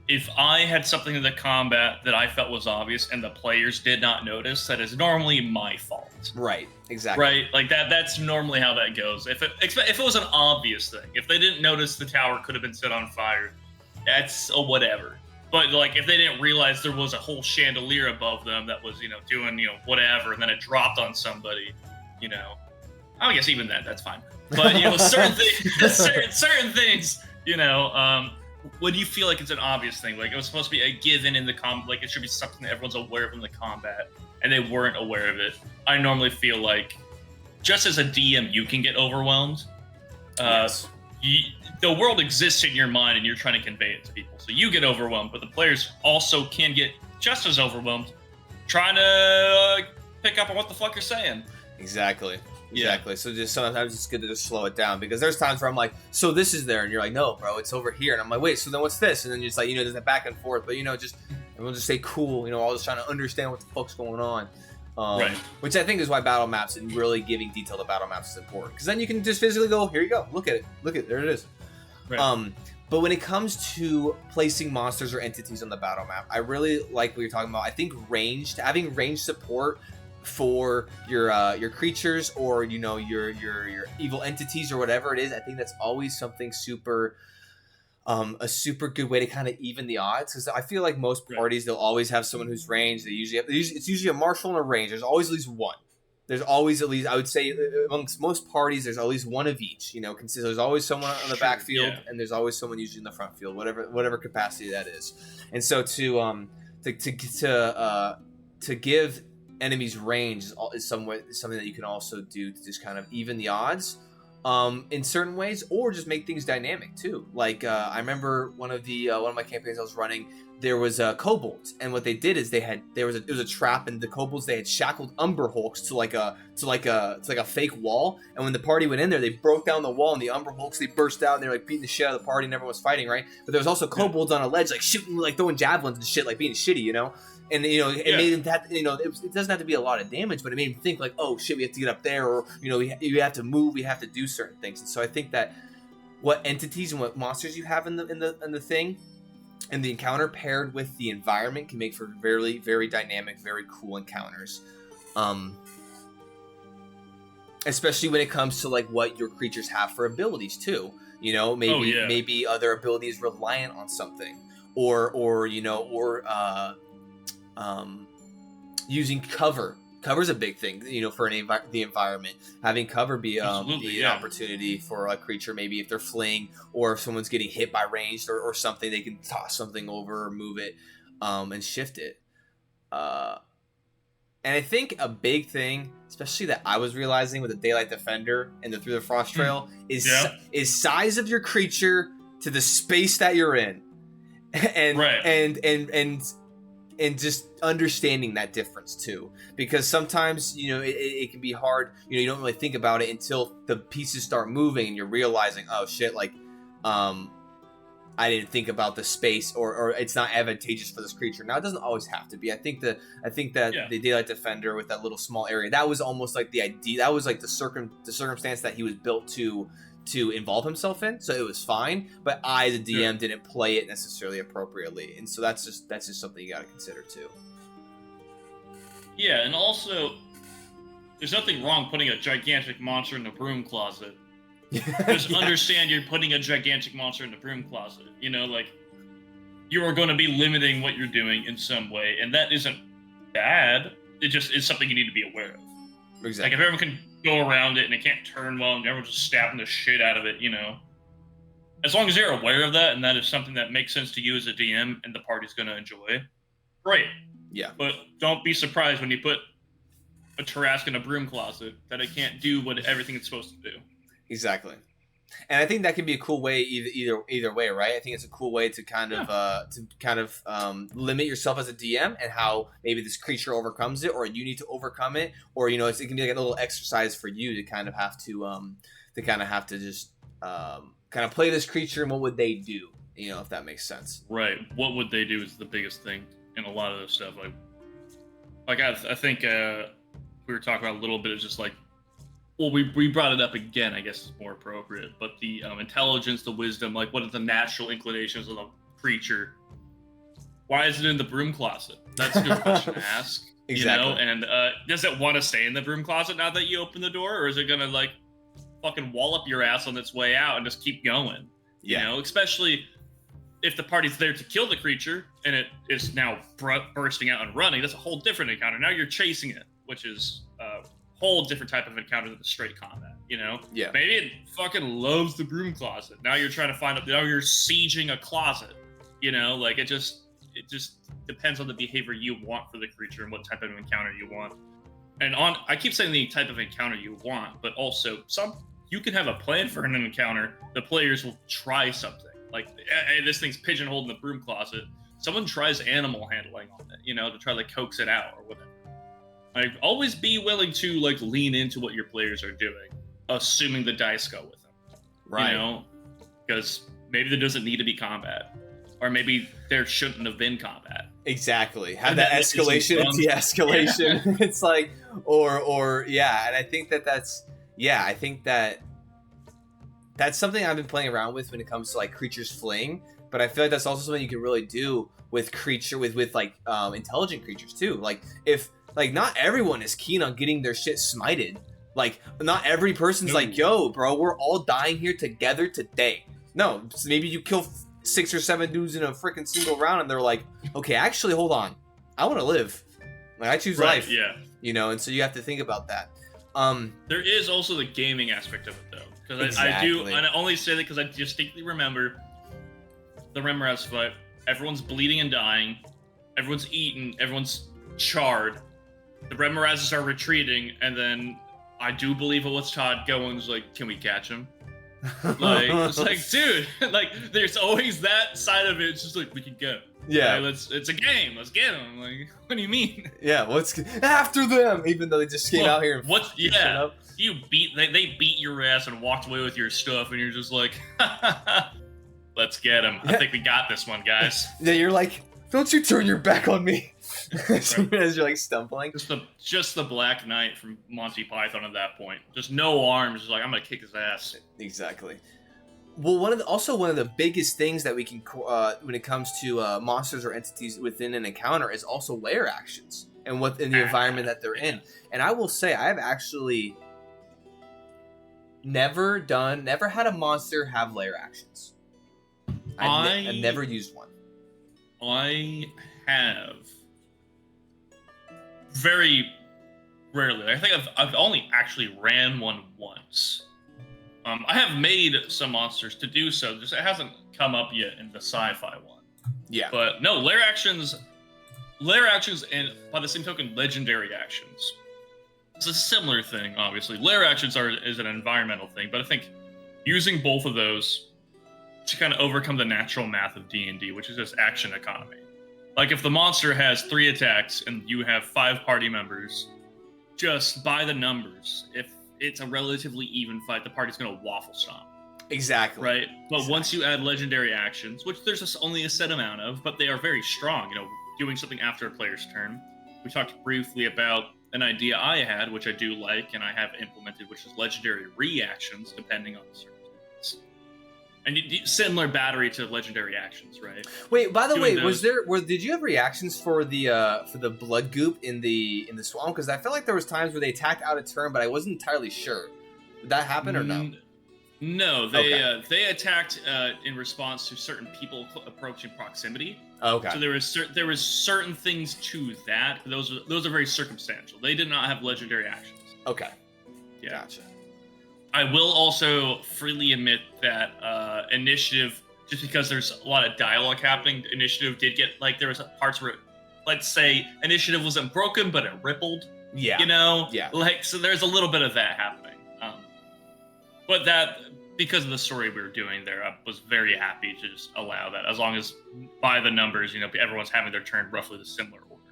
if I had something in the combat that I felt was obvious and the players did not notice, that is normally my fault. Right, exactly. Right, like that's normally how that goes. If it was an obvious thing, if they didn't notice the tower could have been set on fire, that's a whatever. But like if they didn't realize there was a whole chandelier above them that was, you know, doing, you know, whatever, and then it dropped on somebody, you know, I guess even that's fine. But you know, certain things, you know, when you feel like it's an obvious thing, like it was supposed to be a given in the like it should be something that everyone's aware of in the combat, and they weren't aware of it. I normally feel like, just as a DM, you can get overwhelmed. The world exists in your mind, and you're trying to convey it to people, so you get overwhelmed. But the players also can get just as overwhelmed, trying to pick up on what the fuck you're saying. Exactly. So just sometimes it's good to just slow it down, because there's times where I'm like, so this is there, and you're like, no, bro, it's over here, and I'm like, wait, so then what's this? And then you're just like, you know, there's a back and forth, but you know, just everyone just say cool, you know, all just trying to understand what the fuck's going on. Which I think is why battle maps and really giving detail to battle maps is important, because then you can just physically go, here you go, look at it, there it is. Right. But when it comes to placing monsters or entities on the battle map, I really like what you're talking about. I think having ranged support for your creatures, or you know, your evil entities or whatever it is, I think that's always something super a super good way to kind of even the odds, because I feel like most parties, they'll always have someone who's ranged. It's usually a martial and a range. There's always at least one. There's always at least, I would say, amongst most parties, there's at least one of each. You know, there's always someone on the backfield, and there's always someone usually in the front field, whatever capacity that is. And so to give enemies range is something that you can also do to just kind of even the odds in certain ways, or just make things dynamic too. Like I remember one of my campaigns I was running, there was kobolds, and what they did is it was a trap, and the kobolds, they had shackled Umber Hulks to like a fake wall, and when the party went in there, they broke down the wall, and the Umber Hulks, they burst out, and they were like beating the shit out of the party, and everyone was fighting, right? But there was also kobolds on a ledge, like shooting, like throwing javelins and shit, like being shitty, you know. And you know, it made him that, you know, it doesn't have to be a lot of damage, but it made him think like, oh shit, we have to get up there, or you know, you have to move, we have to do certain things. And so I think that what entities and what monsters you have in the thing, and the encounter paired with the environment, can make for very, very dynamic, very cool encounters. Especially when it comes to like what your creatures have for abilities too. You know, maybe other abilities reliant on something, or you know, or using cover. Cover's a big thing, you know, for the environment. Having cover be an opportunity for a creature, maybe if they're fleeing, or if someone's getting hit by ranged or something, they can toss something over or move it and shift it. And I think a big thing, especially that I was realizing with the Daylight Defender and the Through the Frost Trail, is size of your creature to the space that you're in, and just understanding that difference too, because sometimes, you know, it can be hard. You know, you don't really think about it until the pieces start moving, and you're realizing, oh shit, like, I didn't think about the space, or it's not advantageous for this creature. Now, it doesn't always have to be. I think that the Daylight Defender with that little small area, that was almost like the idea. That was like the circumstance that he was built to to involve himself in, so it was fine. But I, as a DM, didn't play it necessarily appropriately, and so that's just something you got to consider too. Yeah, and also, there's nothing wrong putting a gigantic monster in the broom closet. Just understand you're putting a gigantic monster in the broom closet. You know, like, you are going to be limiting what you're doing in some way, and that isn't bad. It just is something you need to be aware of. Exactly. Like, if everyone can go around it and it can't turn well and everyone's just stabbing the shit out of it, you know. As long as you're aware of that and that is something that makes sense to you as a DM and the party's going to enjoy, great. Yeah. But don't be surprised when you put a Tarrasque in a broom closet that it can't do what everything it's supposed to do. Exactly. And I think that can be a cool way either way, right? I think it's a cool way to kind of limit yourself as a DM and how maybe this creature overcomes it, or you need to overcome it, or it can be like a little exercise for you to kind of have to just kind of play this creature and what would they do, if that makes sense. Right. What would they do is the biggest thing in a lot of this stuff. Like I think we were talking about a little bit of just like. Well, we brought it up again, I guess is more appropriate, but the intelligence, the wisdom, like what are the natural inclinations of the creature? Why is it in the broom closet? That's a good question to ask. Exactly. And does it want to stay in the broom closet now that you open the door, or is it going to like fucking wallop your ass on its way out and just keep going? Yeah. Especially if the party's there to kill the creature and it is now bursting out and running, that's a whole different encounter. Now you're chasing it, which is whole different type of encounter than the straight combat, Yeah. Maybe it fucking loves the broom closet. Now you're trying to now you're sieging a closet, like it just depends on the behavior you want for the creature and what type of encounter you want. And I keep saying the type of encounter you want, but also you can have a plan for an encounter. The players will try something. Like, hey, this thing's pigeonholed in the broom closet. Someone tries animal handling on it, to try to like coax it out or whatever. Like, always be willing to like lean into what your players are doing, assuming the dice go with them. Right. Because maybe there doesn't need to be combat, or maybe there shouldn't have been combat. Exactly. Have that escalation and de-escalation. Yeah. It's like, or yeah. And I think that's something I've been playing around with when it comes to like creatures fleeing. But I feel like that's also something you can really do with like intelligent creatures too. Like if. Like, not everyone is keen on getting their shit smited. Like, not every person's like, yo, bro, we're all dying here together today. No, maybe you kill 6 or 7 dudes in a freaking single round, and they're like, okay, actually, hold on. I want to live. Like, I choose life. Yeah. And so you have to think about that. There is also the gaming aspect of it, though. Because exactly. I do, and I only say that because I distinctly remember the Remorhaz fight. Everyone's bleeding and dying. Everyone's eaten. Everyone's charred. The Remorhazes are retreating, and then I do believe it was Todd Goins like, can we catch him? Like, it's like, dude, like, there's always that side of it. It's just like, we can go. Yeah. Like, it's a game. Let's get him. Like, what do you mean? Yeah, let's after them, even though they just came out here and yeah. They beat your ass and walked away with your stuff, and you're just like, let's get him. I think we got this one, guys. Yeah, you're like, don't you turn your back on me. As you're like stumbling. Just the Black Knight from Monty Python at that point. Just no arms. Just like, I'm gonna kick his ass. Exactly. Well, one of the biggest things that we can when it comes to monsters or entities within an encounter is also lair actions and what in the environment that they're in. And I will say, I've actually never had a monster have lair actions. I've never used one. I have. Very rarely. I think I've only actually ran one once. I have made some monsters to do so. Just it hasn't come up yet in the sci-fi one. Yeah. But no, lair actions, and by the same token, legendary actions. It's a similar thing, obviously. Lair actions is an environmental thing, but I think using both of those to kind of overcome the natural math of D&D, which is just action economy. Like, if the monster has 3 attacks and you have 5 party members, just by the numbers, if it's a relatively even fight, the party's going to waffle stomp. Exactly. Right? But once you add legendary actions, which there's only a set amount of, but they are very strong, doing something after a player's turn. We talked briefly about an idea I had, which I do like and I have implemented, which is legendary reactions, depending on the circumstance. And similar battery to legendary actions, right? Wait, by the Doing way, those- did you have reactions for the blood goop in the swamp? Because I felt like there was times where they attacked out of turn, but I wasn't entirely sure. Did that happen or no? No, they attacked in response to certain people approaching proximity. Okay. So there was certain things to that. Those are very circumstantial. They did not have legendary actions. Okay. Yeah. Gotcha. I will also freely admit that initiative, just because there's a lot of dialogue happening, initiative did get there was parts where, let's say, initiative wasn't broken, but it rippled. Yeah. You know. Yeah. So there's a little bit of that happening. But that, because of the story we were doing there, I was very happy to just allow that, as long as by the numbers, everyone's having their turn roughly the similar order.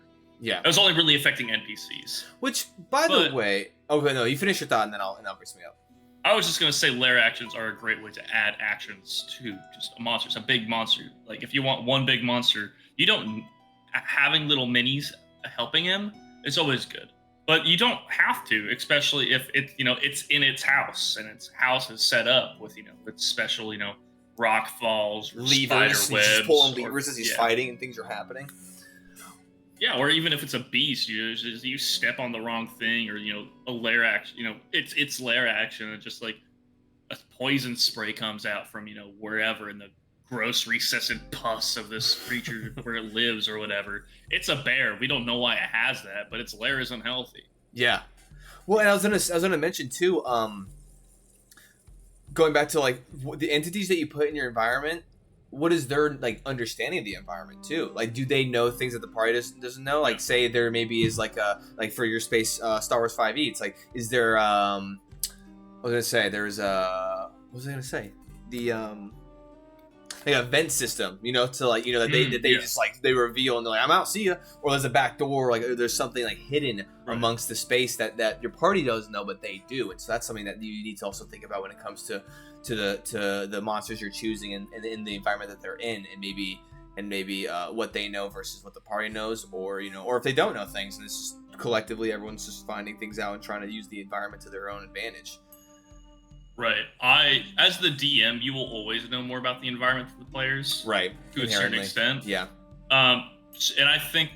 Yeah. It was only really affecting NPCs. Which, by the way, okay, no, you finish your thought and then I'll bring me up. I was just gonna say, lair actions are a great way to add actions to just a monster. It's a big monster. Like if you want one big monster, you don't having little minis helping him. It's always good. But you don't have to, especially if it's in its house and its house is set up with with special rock falls, or Levers, spider webs, he's just pulling levers as he's yeah. fighting and things are happening. Yeah, or even if it's a beast, you step on the wrong thing, or a lair action, it's lair action, and just like a poison spray comes out from wherever in the gross recessive pus of this creature where it lives or whatever. It's a bear. We don't know why it has that, but its lair isn't healthy. Yeah. Well, and I was gonna mention too, going back to the entities that you put in your environment, what is their understanding of the environment too? Do they know things that the party doesn't know? Say there maybe is for your space Star Wars 5e, it's is there I was gonna say there's what was I gonna say? The a vent system, to that they just they reveal and they're I'm out, see ya, or there's a back door, or there's something hidden amongst the space that your party doesn't know, but they do, and so that's something that you need to also think about when it comes to the monsters you're choosing and in the environment that they're in, and maybe what they know versus what the party knows, or or if they don't know things, and it's just collectively everyone's just finding things out and trying to use the environment to their own advantage. Right. As the DM, you will always know more about the environment than the players. Right. To a certain extent. Yeah. And I think,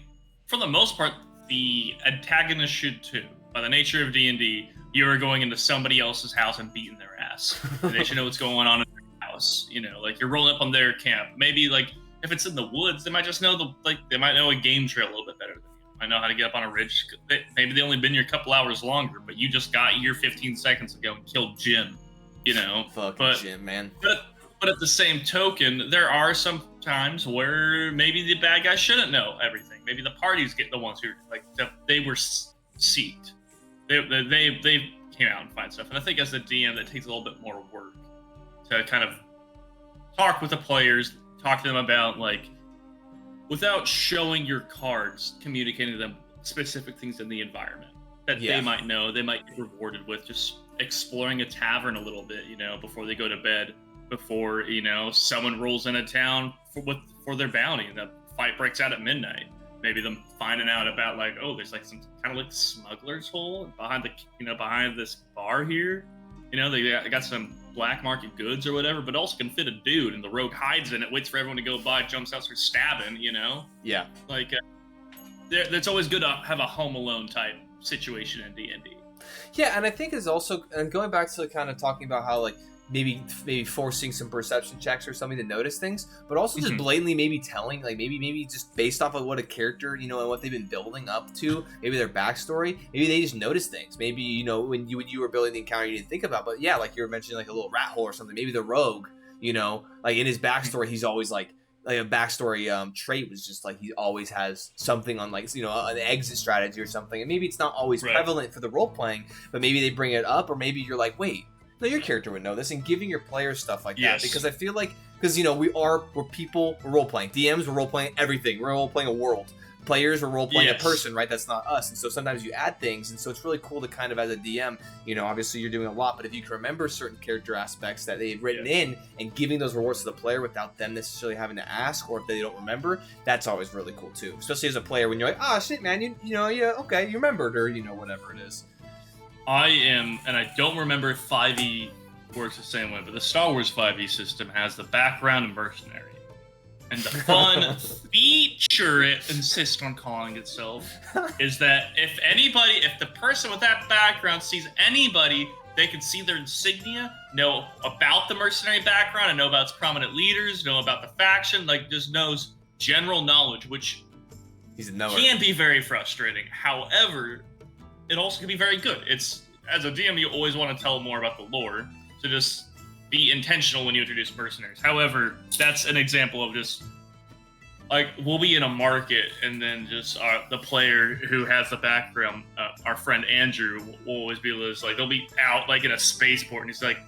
for the most part, the antagonist should too. By the nature of D&D, you are going into somebody else's house and beating their ass. And they should know what's going on in their house. You're rolling up on their camp. Maybe if it's in the woods, they might just know they might know a game trail a little bit better than you. I know how to get up on a ridge. Maybe they only been here a couple hours longer, but you just got here 15 seconds ago and killed Jim. Fucking Jim, man. But at the same token, there are some times where maybe the bad guy shouldn't know everything. Maybe the parties get the ones who they were seeked. They came out and find stuff. And I think as the DM, that takes a little bit more work to kind of talk with the players, talk to them about without showing your cards, communicating to them specific things in the environment that they might know, they might get rewarded with just exploring a tavern a little bit, before they go to bed, before, someone rolls into town for their bounty and the fight breaks out at midnight. Maybe them finding out about there's some kind of smuggler's hole behind behind this bar here. They got some black market goods or whatever, but also can fit a dude, and the rogue hides in it, waits for everyone to go by, jumps out, starts stabbing, Yeah. It's always good to have a Home Alone type situation in D&D. Yeah, and I think it's also, and going back to kind of talking about how maybe forcing some perception checks or something to notice things, but also just blatantly maybe telling, maybe just based off of what a character, and what they've been building up to, maybe their backstory, maybe they just notice things. Maybe, when you were building the encounter, you didn't think about, but yeah, you were mentioning a little rat hole or something. Maybe the rogue, in his backstory, he's always a backstory trait was just he always has something on an exit strategy or something, and maybe it's not always prevalent for the role playing, but maybe they bring it up, or maybe you're wait, no, your character would know this, and giving your players stuff like that, because I feel because we're people, we're role playing, DMs, we're role playing everything, we're role playing a world, players, we're role playing a person, right? That's not us, and so sometimes you add things, and so it's really cool to kind of, as a DM, obviously you're doing a lot, but if you can remember certain character aspects that they've written in and giving those rewards to the player without them necessarily having to ask, or if they don't remember, that's always really cool too, especially as a player when you're shit, man, okay, you remembered, or whatever it is. I am, and I don't remember if 5e works the same way, but the Star Wars 5e system has the background and mercenary. And the fun feature it insists on calling itself is that if the person with that background sees anybody, they can see their insignia, know about the mercenary background, and know about its prominent leaders, know about the faction, like just knows general knowledge, which can be very frustrating. However, it also can be very good. It's, as a DM, you always want to tell more about the lore, so just be intentional when you introduce mercenaries. However, that's an example of just, like, we'll be in a market, and then just the player who has the background, our friend Andrew, will always be like, they'll be out, like, in a spaceport, and he's like,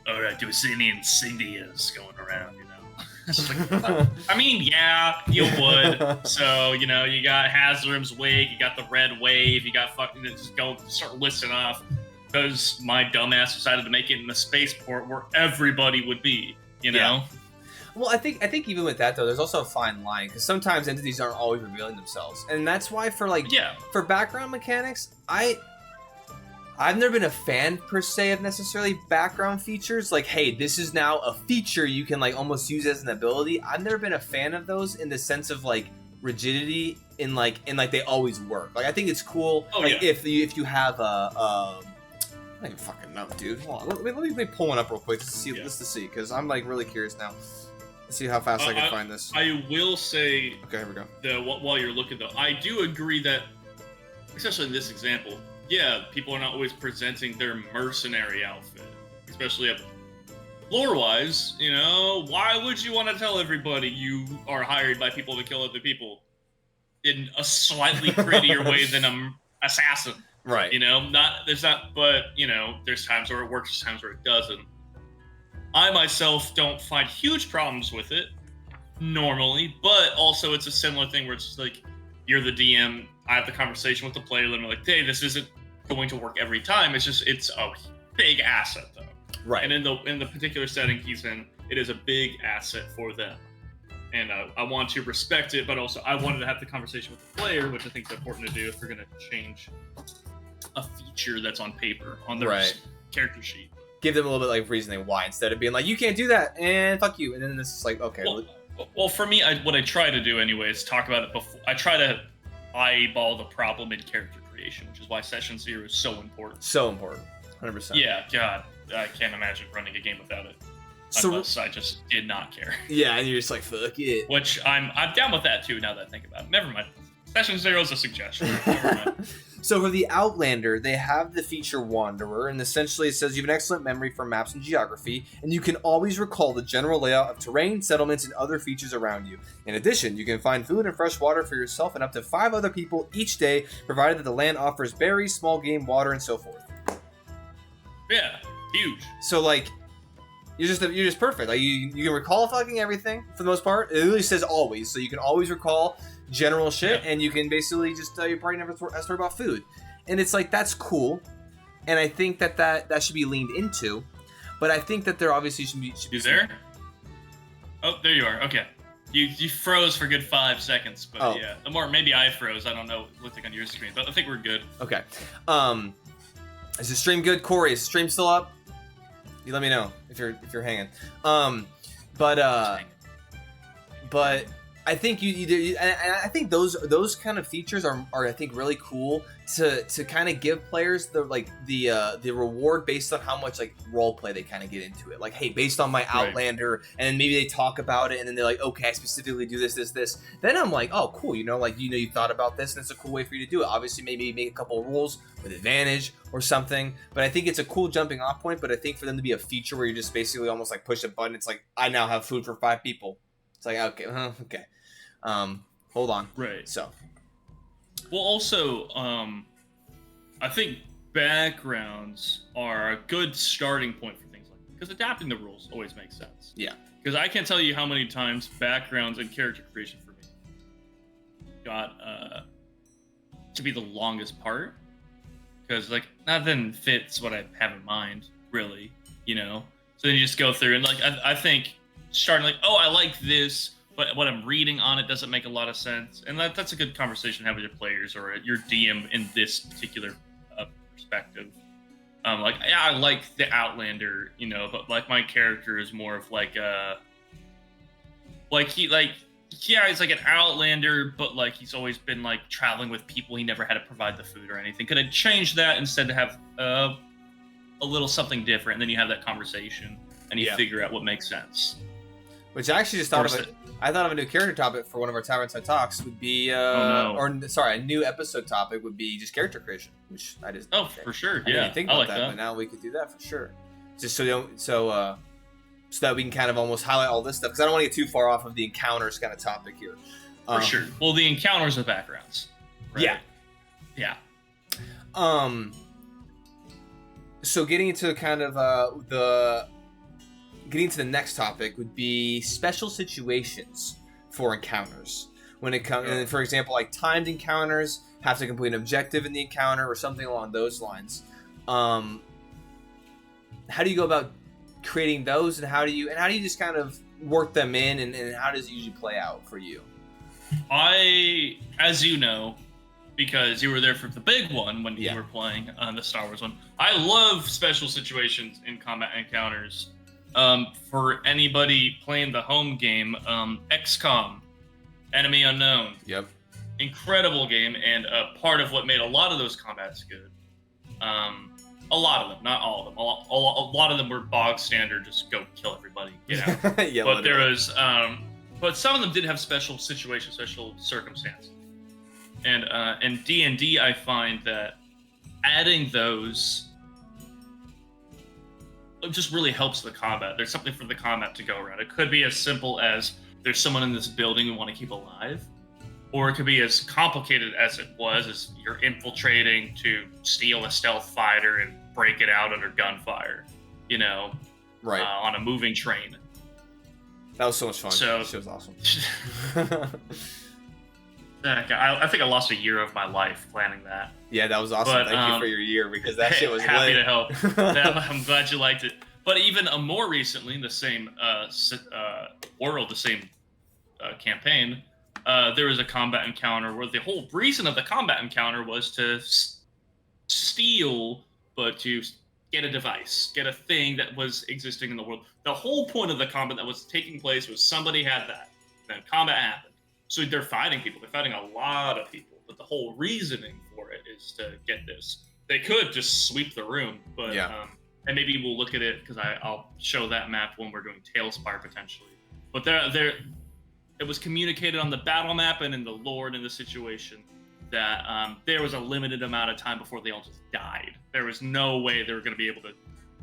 all right, do we see any insignias going around, you know? It's like, I mean, yeah, you would. So, you know, you got Haslam's wig, you got the red wave, you got fucking, just go start listing off. Because my dumbass decided to make it in the spaceport where everybody would be, you know? Yeah. Well, I think even with that, though, there's also a fine line, because sometimes entities aren't always revealing themselves. And that's why for background mechanics, I've never been a fan, per se, of necessarily background features. Like, hey, this is now a feature you can, like, almost use as an ability. I've never been a fan of those in the sense of, like, rigidity in they always work. Like, I think it's cool if you have I don't even fucking know, dude. Hold on. Let me pull one up real quick to see, just to see, because I'm like really curious now. Let's see how fast I can find this. I will say, okay, here we go. While you're looking though, I do agree that, especially in this example, yeah, people are not always presenting their mercenary outfit, especially lore-wise. You know, why would you want to tell everybody you are hired by people to kill other people in a slightly prettier way than an assassin? Right. You know, but, you know, there's times where it works, there's times where it doesn't. I myself don't find huge problems with it normally, but also it's a similar thing where it's just like, you're the DM, I have the conversation with the player, and I'm like, hey, this isn't going to work every time. It's a big asset though. Right. And in the particular setting he's in, it is a big asset for them. And I want to respect it, but also I wanted to have the conversation with the player, which I think is important to do if we're going to change a feature that's on paper, on their character sheet. Give them a little bit like reasoning why, instead of being like, you can't do that, and fuck you. And then this is like, okay. Well, for me, what I try to do anyway is talk about it before. I try to eyeball the problem in character creation, which is why Session 0 is so important. So important. 100%. Yeah, God. I can't imagine running a game without it. Unless I just did not care. Yeah, and you're just like, fuck it. Which I'm down with that too, now that I think about it. Never mind. Session 0 is a suggestion. Never mind. So for the Outlander, they have the feature Wanderer, and essentially it says you have an excellent memory for maps and geography, and you can always recall the general layout of terrain, settlements, and other features around you. In addition, you can find food and fresh water for yourself and up to 5 other people each day, provided that the land offers berries, small game, water, and so forth. Yeah, huge. So like, you're just perfect. Like you can recall fucking everything for the most part. It literally says always, so you can always recall general shit, and you can basically just your party never has to worry about food, and it's like that's cool, and I think that should be leaned into, but I think that there obviously should be. You there? Oh, there you are. Okay, you froze for a good 5 seconds, but yeah, maybe I froze. I don't know what's on your screen, but I think we're good. Okay, is the stream good, Corey? Is the stream still up? You let me know if you're hanging. But I think I think those kind of features are I think really cool to kind of give players the reward based on how much like role play they kind of get into it. Like, hey, based on my Outlander, and then maybe they talk about it, and then they're like, okay, I specifically do this. Then I'm like, oh, cool, you thought about this, and it's a cool way for you to do it. Obviously, maybe make a couple of rules with advantage or something. But I think it's a cool jumping off point. But I think for them to be a feature where you just basically almost like push a button, it's like I now have food for 5 people. It's like okay. Hold on. Right. So. Well, also, I think backgrounds are a good starting point for things like that, because adapting the rules always makes sense. Yeah. Because I can't tell you how many times backgrounds and character creation for me got to be the longest part, because like nothing fits what I have in mind, really. So then you just go through and like I think starting like, oh, I like this, but what I'm reading on it doesn't make a lot of sense. And that's a good conversation to have with your players or your DM in this particular perspective. Like, yeah, I like the Outlander, but like my character is more of like yeah, he's like an Outlander, but like he's always been like traveling with people. He never had to provide the food or anything. Could I change that instead to have a little something different? And then you have that conversation and you figure out what makes sense. Which I actually just thought of I thought of a new character topic for one of our Tavernside talks would be, a new episode topic would be just character creation, which I just for sure, I didn't think about that, but now we could do that for sure. Just so that we can kind of almost highlight all this stuff because I don't want to get too far off of the encounters kind of topic here. For sure. Well, the encounters are backgrounds. Right? Yeah. So getting into kind of getting to the next topic would be special situations for encounters. When it comes, for example, like timed encounters, have to complete an objective in the encounter or something along those lines. How do you go about creating those, and how do you just kind of work them in, and how does it usually play out for you? As you know, because you were there for the big one when you were playing the Star Wars one, I love special situations in combat encounters. For anybody playing the home game, XCOM, Enemy Unknown. Yep. Incredible game, and part of what made a lot of those combats good. A lot of them, not all of them. A lot of them were bog standard, just go kill everybody, get out. But literally. There was, but some of them did have special situations, special circumstances. And in D&D, I find that adding those just really helps the combat. There's something for the combat to go around. It could be as simple as there's someone in this building we want to keep alive, or it could be as complicated as it was, as you're infiltrating to steal a stealth fighter and break it out under gunfire, right, on a moving train. That was so much fun. So, she was awesome. I think I lost a year of my life planning that. Yeah, that was awesome. But, thank you for your year, because that shit was happy to help. I'm glad you liked it. But even more recently, in the same world, the same campaign, there was a combat encounter where the whole reason of the combat encounter was to steal, but to get a device, get a thing that was existing in the world. The whole point of the combat that was taking place was somebody had that. Then combat happened. So they're fighting people. They're fighting a lot of people. But the whole reasoning for it is to get this. They could just sweep the room, but and maybe we'll look at it, because I'll show that map when we're doing Tailspire potentially. But there, it was communicated on the battle map and in the lore and in the situation that there was a limited amount of time before they all just died. There was no way they were going to be able to.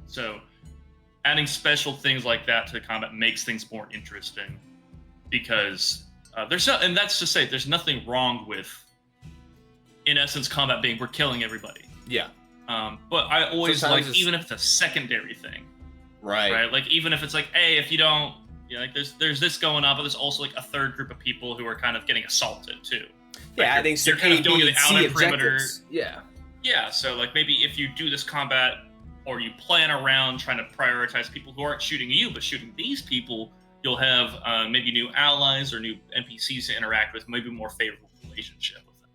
So adding special things like that to combat makes things more interesting, because and that's to say, there's nothing wrong with, in essence, combat being we're killing everybody. Yeah. But I always even if it's a secondary thing. Right. Like, even if it's like, hey, if you don't, like there's this going on, but there's also like a third group of people who are kind of getting assaulted too. Yeah, like I think you're kind of doing the outer perimeter. Yeah. Yeah. So like maybe if you do this combat, or you plan around trying to prioritize people who aren't shooting you but shooting these people, you'll have maybe new allies or new NPCs to interact with, maybe more favorable relationship with them.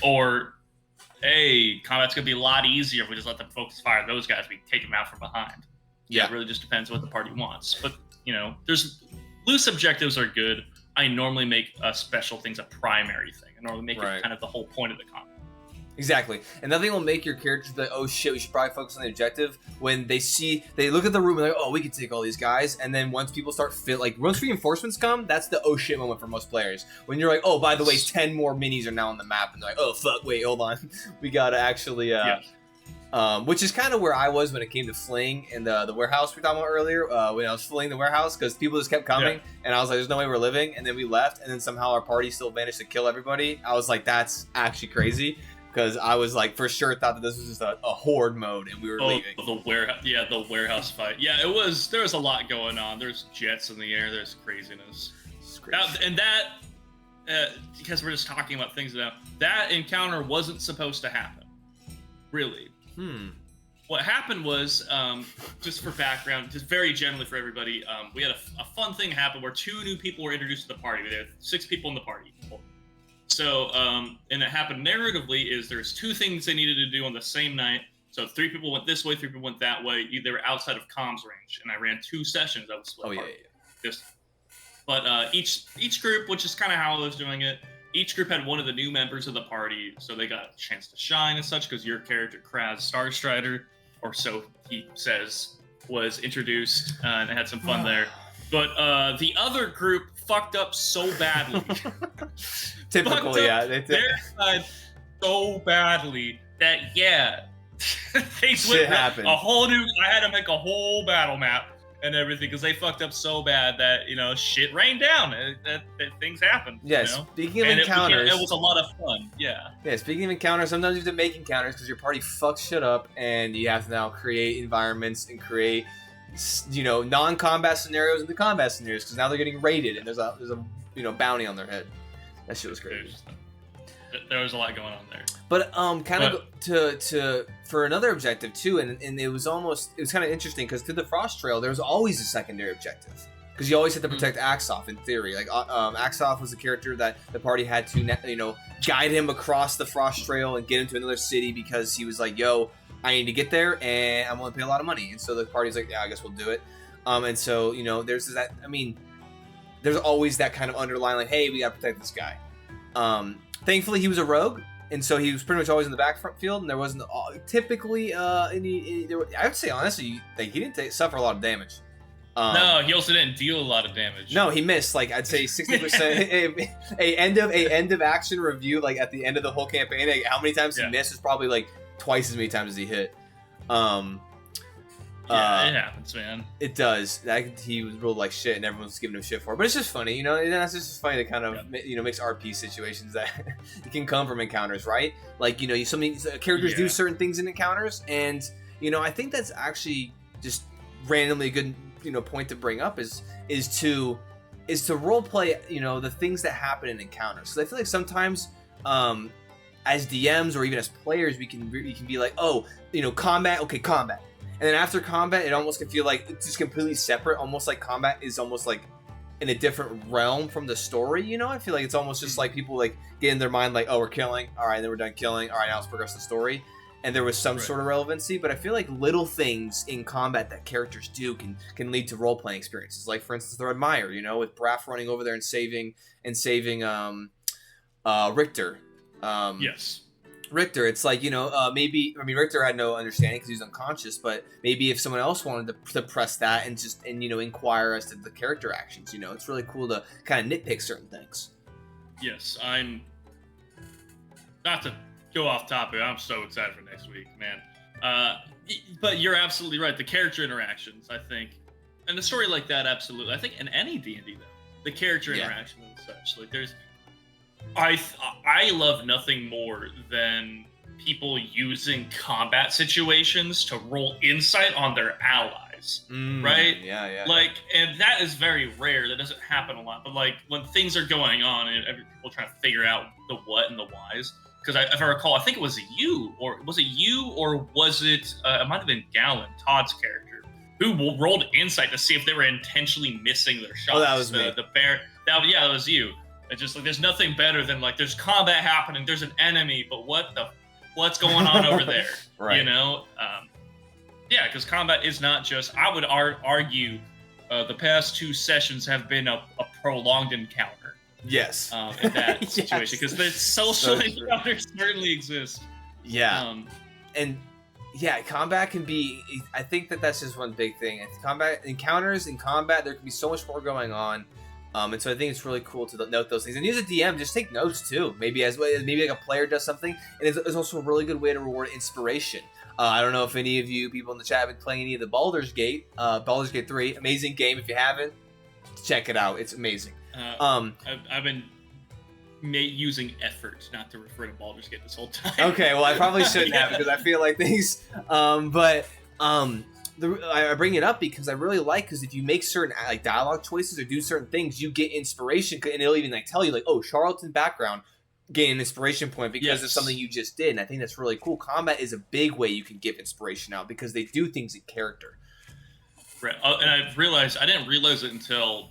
Or, hey, combat's going to be a lot easier if we just let them focus fire those guys. We take them out from behind. Yeah, it really just depends what the party wants. But, there's loose objectives are good. I normally make special things a primary thing. I normally make it kind of the whole point of the combat. Exactly. And nothing will make your characters be like, oh shit, we should probably focus on the objective, when they look at the room and they're like, oh, we can take all these guys. And then once people start once reinforcements come, that's the oh shit moment for most players. When you're like, oh, by the way, 10 more minis are now on the map. And they're like, oh fuck, wait, hold on. We gotta actually, which is kind of where I was when it came to fleeing in the warehouse we were talking about earlier, when I was fleeing the warehouse, because people just kept coming, and I was like, there's no way we're living. And then we left, and then somehow our party still managed to kill everybody. I was like, that's actually crazy. Because I was like, for sure, thought that this was just a horde mode, and we were leaving. The warehouse fight. Yeah, there was a lot going on. There's jets in the air. There's craziness. Because we're just talking about things now, that encounter wasn't supposed to happen. Really. What happened was, just for background, just very generally for everybody, we had a fun thing happen where 2 new people were introduced to the party. We had 6 people in the party. So, and it happened narratively is there's 2 things they needed to do on the same night, So 3 people went this way, 3 people went that way. They were outside of comms range, and I ran 2 sessions of the split Oh, yeah, party. yeah. But each group, which is kind of how I was doing it, each group had one of the new members of the party, so they got a chance to shine and such, because your character, Kraz Starstrider, or so he says, was introduced and had some fun there. But the other group fucked up so badly. Typical, yeah. Their side so badly that, yeah, they Shit happened. a whole new. I had to make a whole battle map and everything because they fucked up so bad that shit rained down. That things happened. Yeah. Speaking of encounters, it was a lot of fun. Yeah. Yeah. Speaking of encounters, sometimes you have to make encounters because your party fucks shit up, and you have to now create environments and create non-combat scenarios into combat scenarios because now they're getting raided and there's a bounty on their head. That shit was crazy. There was a lot going on there. But to for another objective too, and it was kind of interesting because through the Frost Trail there was always a secondary objective because you always had to protect Axoff in theory. Like Axoff was a character that the party had to guide him across the Frost Trail and get him to another city because he was like, yo, I need to get there and I'm willing to pay a lot of money. And so the party's like, yeah, I guess we'll do it. And so there's that. I mean, there's always that kind of underlying like, hey, we gotta protect this guy. Thankfully, he was a rogue, and so he was pretty much always in the back front field, and there wasn't typically any. I would say honestly, like he didn't suffer a lot of damage. No, he also didn't deal a lot of damage. No, he missed. Like I'd say 60%. a end of action review, like at the end of the whole campaign, like, how many times he missed is probably like twice as many times as he hit. Yeah, it happens, man. It does. He was ruled like shit, and everyone's giving him shit for it. But it's just funny, and that's just funny that kind of makes RP situations that it can come from encounters, right? Like some characters do certain things in encounters, and I think that's actually just randomly a good point to bring up is to role play the things that happen in encounters. Because I feel like sometimes as DMs or even as players we can be like, oh, combat. And then after combat, it almost can feel like it's just completely separate. Almost like combat is almost like in a different realm from the story. I feel like it's almost just like people like get in their mind like, oh, we're killing. All right, then we're done killing. All right, now let's progress the story. And there was some sort of relevancy, but I feel like little things in combat that characters do can lead to role playing experiences. Like for instance, the Red Mire, with Braff running over there and saving Richter. Yes. Richter, it's like, Richter had no understanding because he was unconscious, but maybe if someone else wanted to press that and just, inquire as to the character actions, it's really cool to kind of nitpick certain things. Yes, I'm, not to go off topic, I'm so excited for next week, man. But you're absolutely right, the character interactions, I think, and the story like that, absolutely. I think in any D&D, though, the character interactions and such, like there's, I love nothing more than people using combat situations to roll insight on their allies, right? Yeah. Like, and that is very rare. That doesn't happen a lot. But like when things are going on and people trying to figure out the what and the whys. Because if I recall, I think it was you, or was it? It might have been Gallon, Todd's character, who rolled insight to see if they were intentionally missing their shots. Oh, that was me. The bear. That was you. It's just like there's nothing better than like there's combat happening, there's an enemy, but what's going on over there? Right. Because combat is not just. I would argue, the past 2 sessions have been a prolonged encounter. Yes. In that situation, because the social encounters certainly exist. Yeah. Combat can be. I think that's just one big thing. Combat encounters in combat, there can be so much more going on. And so I think it's really cool to note those things. And use a DM, just take notes too. Maybe like a player does something. And it's also a really good way to reward inspiration. I don't know if any of you people in the chat have been playing any of the Baldur's Gate 3. Amazing game. If you haven't, check it out. It's amazing. I've been using effort not to refer to Baldur's Gate this whole time. Okay, well I probably shouldn't have because I feel like things. I bring it up because I really like because if you make certain like dialogue choices or do certain things, you get inspiration, and it'll even like tell you like, oh, Charlton background gain an inspiration point because of something you just did. And I think that's really cool. Combat is a big way you can give inspiration out because they do things in character. Right, and I didn't realize it until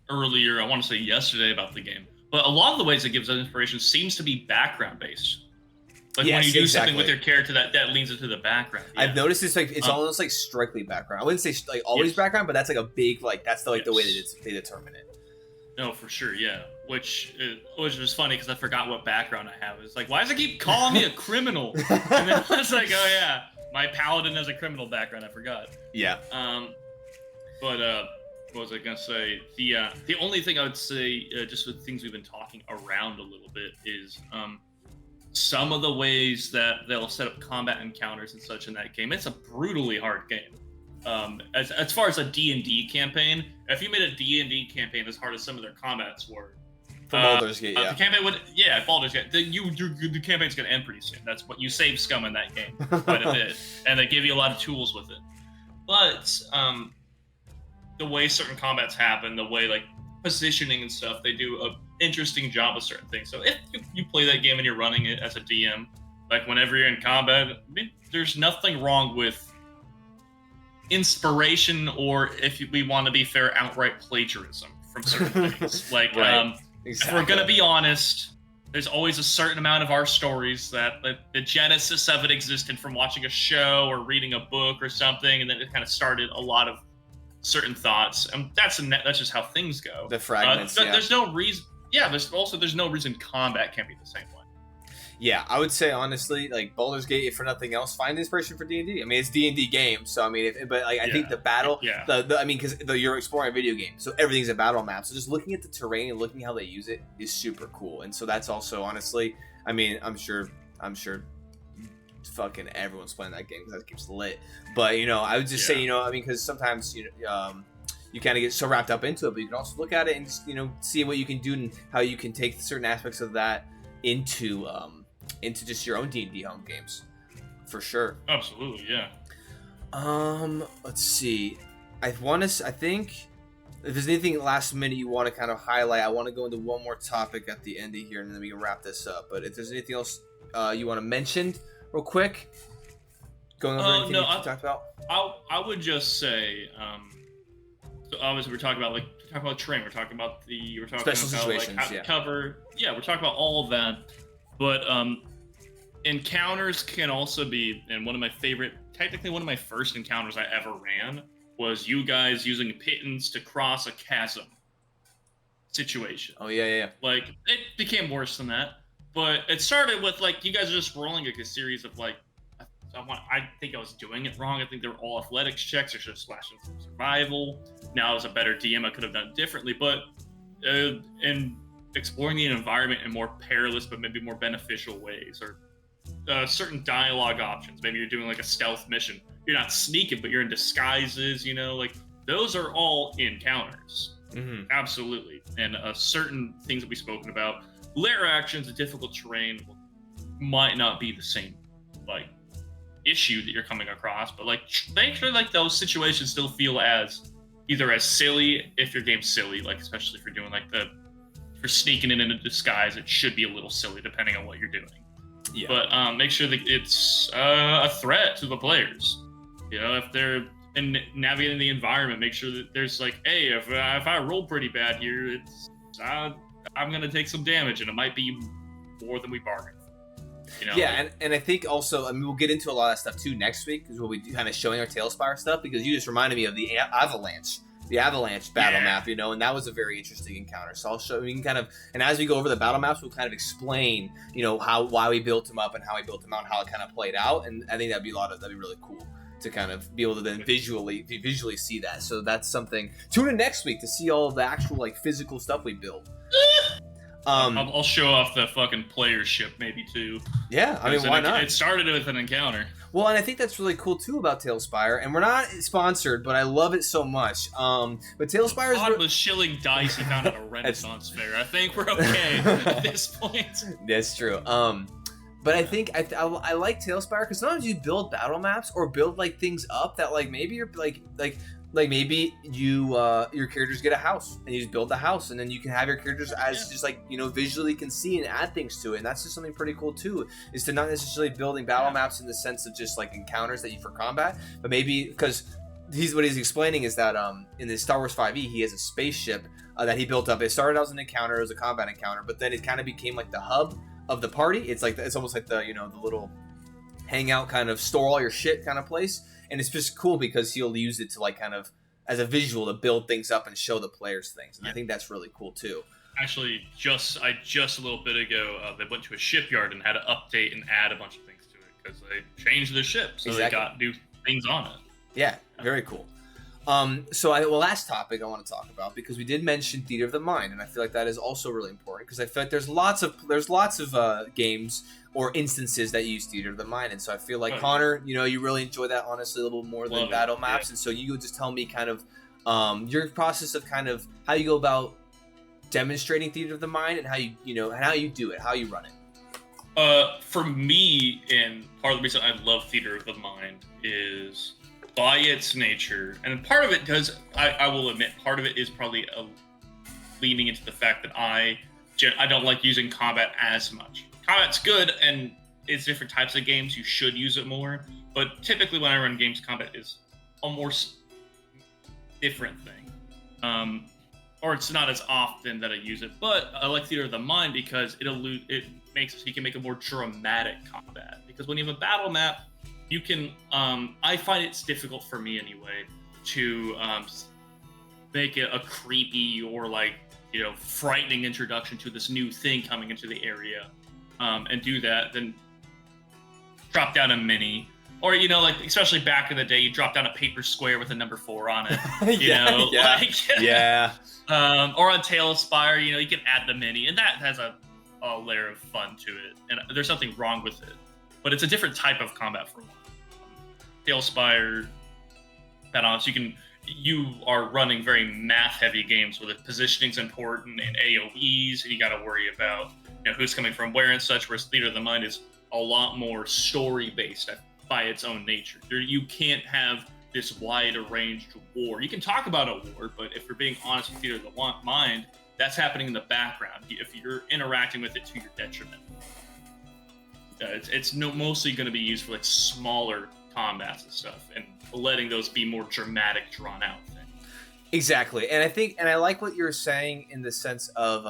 earlier. I want to say yesterday about the game, but a lot of the ways it gives us inspiration seems to be background based. Like when you do something with your character that leans into the background. Yeah. I've noticed it's almost like strictly background. I wouldn't say like always background, but that's like a big that's the way they determine it. No, for sure, yeah. Which was funny because I forgot what background I have. It's like, why does it keep calling me a criminal? And then I was like, oh yeah, my paladin has a criminal background. I forgot. Yeah. But what was I gonna say? The only thing I would say, just with things we've been talking around a little bit, is some of the ways that they'll set up combat encounters and such in that game. It's a brutally hard game. As far as a D&D campaign, if you made a D&D campaign as hard as some of their combats were, Baldur's Gate, yeah. The campaign would, Baldur's Gate. The campaign's gonna end pretty soon. That's what you save scum in that game quite a bit, and they give you a lot of tools with it. But the way certain combats happen, the way like positioning and stuff, they do an interesting job of certain things. So if you play that game and you're running it as a DM, like whenever you're in combat, I mean, there's nothing wrong with inspiration, or if we want to be fair, outright plagiarism from certain things. Like, right. If we're gonna be honest, there's always a certain amount of our stories that the genesis of it existed from watching a show or reading a book or something, and then it kind of started a lot of certain thoughts, and that's just how things go. The fragments. There's no reason. Yeah, there's no reason combat can't be the same way. Yeah, I would say honestly, like Baldur's Gate, if for nothing else, find inspiration for D&D. I mean, it's D&D game, so I mean, I think the battle, because you're exploring a video game, so everything's a battle map. So just looking at the terrain and looking how they use it is super cool, and so that's also honestly, I mean, I'm sure, fucking everyone's playing that game because that game's lit. But I would just say, I mean, because sometimes you kind of get so wrapped up into it, but you can also look at it and just see what you can do and how you can take certain aspects of that into just your own D&D home games, for sure. Absolutely, yeah. Let's see. I think if there's anything last minute you want to kind of highlight, I want to go into one more topic at the end of here, and then we can wrap this up. But if there's anything else you want to mention real quick, going over anything you talked about? I would just say, so obviously we're talking about terrain, we're talking about special situations, cover. Yeah, we're talking about all of that. But encounters can also be, and one of my first encounters I ever ran was you guys using pittance to cross a chasm situation. Oh, yeah. Like, it became worse than that. But it started with, like, you guys are just rolling like a series of, like, I think I was doing it wrong. I think they were all athletics checks. I should have splashed in some survival. Now, as a better DM, I could have done it differently. But in exploring the environment in more perilous but maybe more beneficial ways, or certain dialogue options. Maybe you're doing like a stealth mission. You're not sneaking, but you're in disguises, like those are all encounters. Mm-hmm. Absolutely. And certain things that we've spoken about, lair actions, a difficult terrain might not be the same like issue that you're coming across, but like make sure like those situations still feel as either as silly if your game's silly, like especially if you're doing like for sneaking in a disguise, it should be a little silly depending on what you're doing. Yeah. But make sure that it's a threat to the players. If they're navigating the environment, make sure that there's like, hey, if I roll pretty bad here, I'm gonna take some damage, and it might be more than we bargained for. Yeah, and I think also, I mean, we'll get into a lot of stuff too next week, because we'll be kind of showing our Tailspire stuff, because you just reminded me of the Avalanche battle map, and that was a very interesting encounter. So I'll show, we can kind of, and as we go over the battle maps, we'll kind of explain, why we built them up and how we built them out and how it kind of played out. And I think that'd be really cool to kind of be able to then visually see that. So that's something. Tune in next week to see all of the actual like physical stuff we built. I'll show off the fucking player ship maybe too. Yeah, I mean, why not? It started with an encounter. Well, and I think that's really cool too about Tailspire, and we're not sponsored, but I love it so much. But Tailspire God was shilling dice he found at a Renaissance fair. I think we're okay at this point. That's true. But I think I like Tailspire because sometimes you build battle maps or build like things up that like maybe you're like maybe you your characters get a house and you just build the house, and then you can have your characters as just like visually can see and add things to it. And that's just something pretty cool too, is to not necessarily building battle maps in the sense of just like encounters that you for combat, but maybe because what he's explaining is that in the Star Wars 5e he has a spaceship that he built up. It started out as an encounter, as a combat encounter, but then it kind of became like the hub of the party. It's like it's almost like the the little hangout kind of store all your shit kind of place, and it's just cool because he'll use it to like kind of as a visual to build things up and show the players things, and I think that's really cool too. Actually, just a little bit ago, they went to a shipyard and had to update and add a bunch of things to it because they changed the ship, so they got new things on it. Yeah, very cool. Last topic I want to talk about, because we did mention Theater of the Mind, and I feel like that is also really important because I feel like there's lots of games or instances that use Theater of the Mind, and so I feel like Connor, you really enjoy that honestly a little more than battle maps, and so you would just tell me kind of your process of kind of how you go about demonstrating Theater of the Mind and how you how you do it, how you run it. For me, and part of the reason I love Theater of the Mind is by its nature, and part of it does, I will admit, part of it is probably leaning into the fact that I don't like using combat as much. Combat's good, and it's different types of games. You should use it more, but typically when I run games, combat is a more different thing. Or it's not as often that I use it, but I like Theater of the Mind because it makes so you can make a more dramatic combat. Because when you have a battle map, you can, I find it's difficult for me anyway to make it a creepy or like, frightening introduction to this new thing coming into the area, and do that, then drop down a mini. Or, like, especially back in the day, you drop down a paper square with a number 4 on it, or on Tail of Spire, you can add the mini, and that has a layer of fun to it, and there's nothing wrong with it. But it's a different type of combat for one. Tail of Spire, that honest, you are running very math-heavy games where the positioning's important and AoEs, and you got to worry about who's coming from where and such. Whereas Theater of the Mind is a lot more story-based by its own nature. You can't have this wide-ranged war. You can talk about a war, but if you're being honest with Theater of the Mind, that's happening in the background. If you're interacting with it to your detriment, it's mostly going to be used for like smaller combats and stuff, and letting those be more dramatic, drawn out things. Exactly, and I like what you're saying in the sense of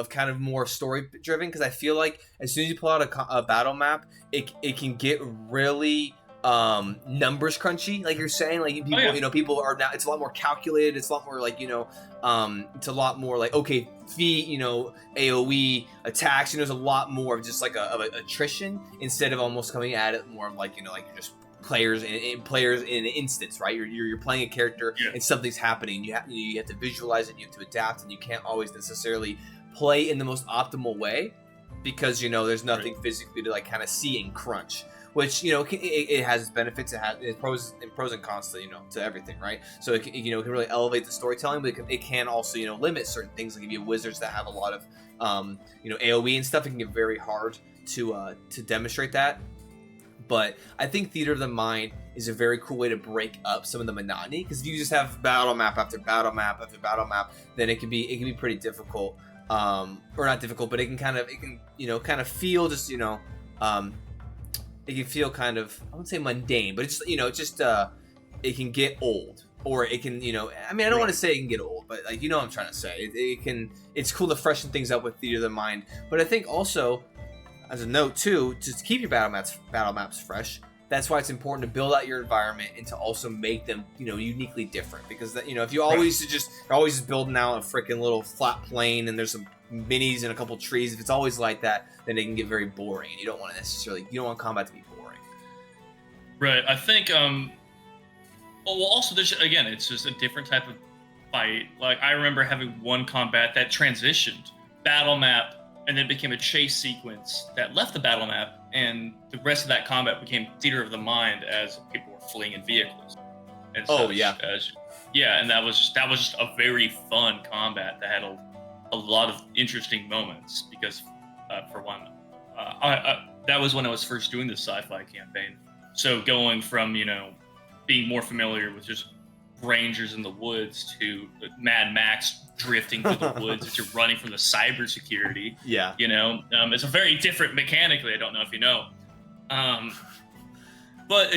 kind of more story driven, because I feel like as soon as you pull out a battle map, it can get really numbers crunchy, like you're saying. Like people, people are now. It's a lot more calculated. It's a lot more like it's a lot more like okay, feet, AOE attacks. There's a lot more of just like of attrition instead of almost coming at it more of like like you're just players in an instance, right? You're playing a character and something's happening. You have to visualize it. You have to adapt, and you can't always necessarily play in the most optimal way because there's nothing physically to like kind of see and crunch. Which it has its benefits. It has its pros and cons to everything, right? So it can really elevate the storytelling, but it can also limit certain things. Like if you have wizards that have a lot of AOE and stuff, it can get very hard to demonstrate that. But I think Theater of the Mind is a very cool way to break up some of the monotony, because if you just have battle map after battle map after battle map, then it can be pretty difficult, or not difficult, but it can kind of feel just it can feel kind of, I wouldn't say mundane, but it's it can get old, or it can I don't want to say it can get old, but like what I'm trying to say. It's cool to freshen things up with Theater of the Mind, but I think also, as a note too, to keep your battle maps fresh, that's why it's important to build out your environment and to also make them uniquely different, because if you always you're always just building out a freaking little flat plane and there's some minis and a couple trees, if it's always like that, then it can get very boring, and you don't want combat to be boring. Right. I think also there's, again, it's just a different type of fight. Like I remember having one combat that transitioned battle map and then became a chase sequence that left the battle map, and the rest of that combat became Theater of the Mind as people were fleeing in vehicles. And and that was just a very fun combat that had a lot of interesting moments, because for one, that was when I was first doing the sci-fi campaign. So going from being more familiar with just rangers in the woods to Mad Max drifting through the woods as you're running from the cybersecurity. Yeah. It's a very different mechanically. I don't know if you know. But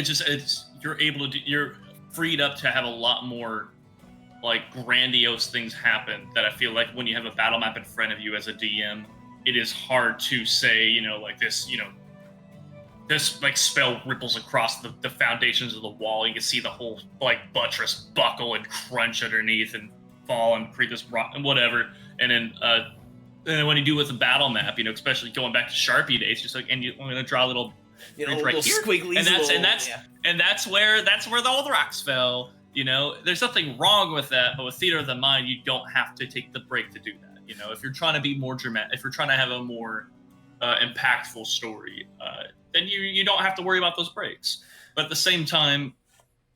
you're freed up to have a lot more like grandiose things happen that I feel like when you have a battle map in front of you as a DM, it is hard to say, like this, this like spell ripples across the foundations of the wall. You can see the whole like buttress buckle and crunch underneath and fall and create this rock and whatever. And then when you do with the battle map, especially going back to Sharpie days, just like, and I'm gonna draw a little, right little here, squigglies, and that's where all the rocks fell. There's nothing wrong with that, but with Theater of the Mind, you don't have to take the break to do that. If you're trying to be more dramatic, if you're trying to have a more impactful story, then you don't have to worry about those breaks. But at the same time,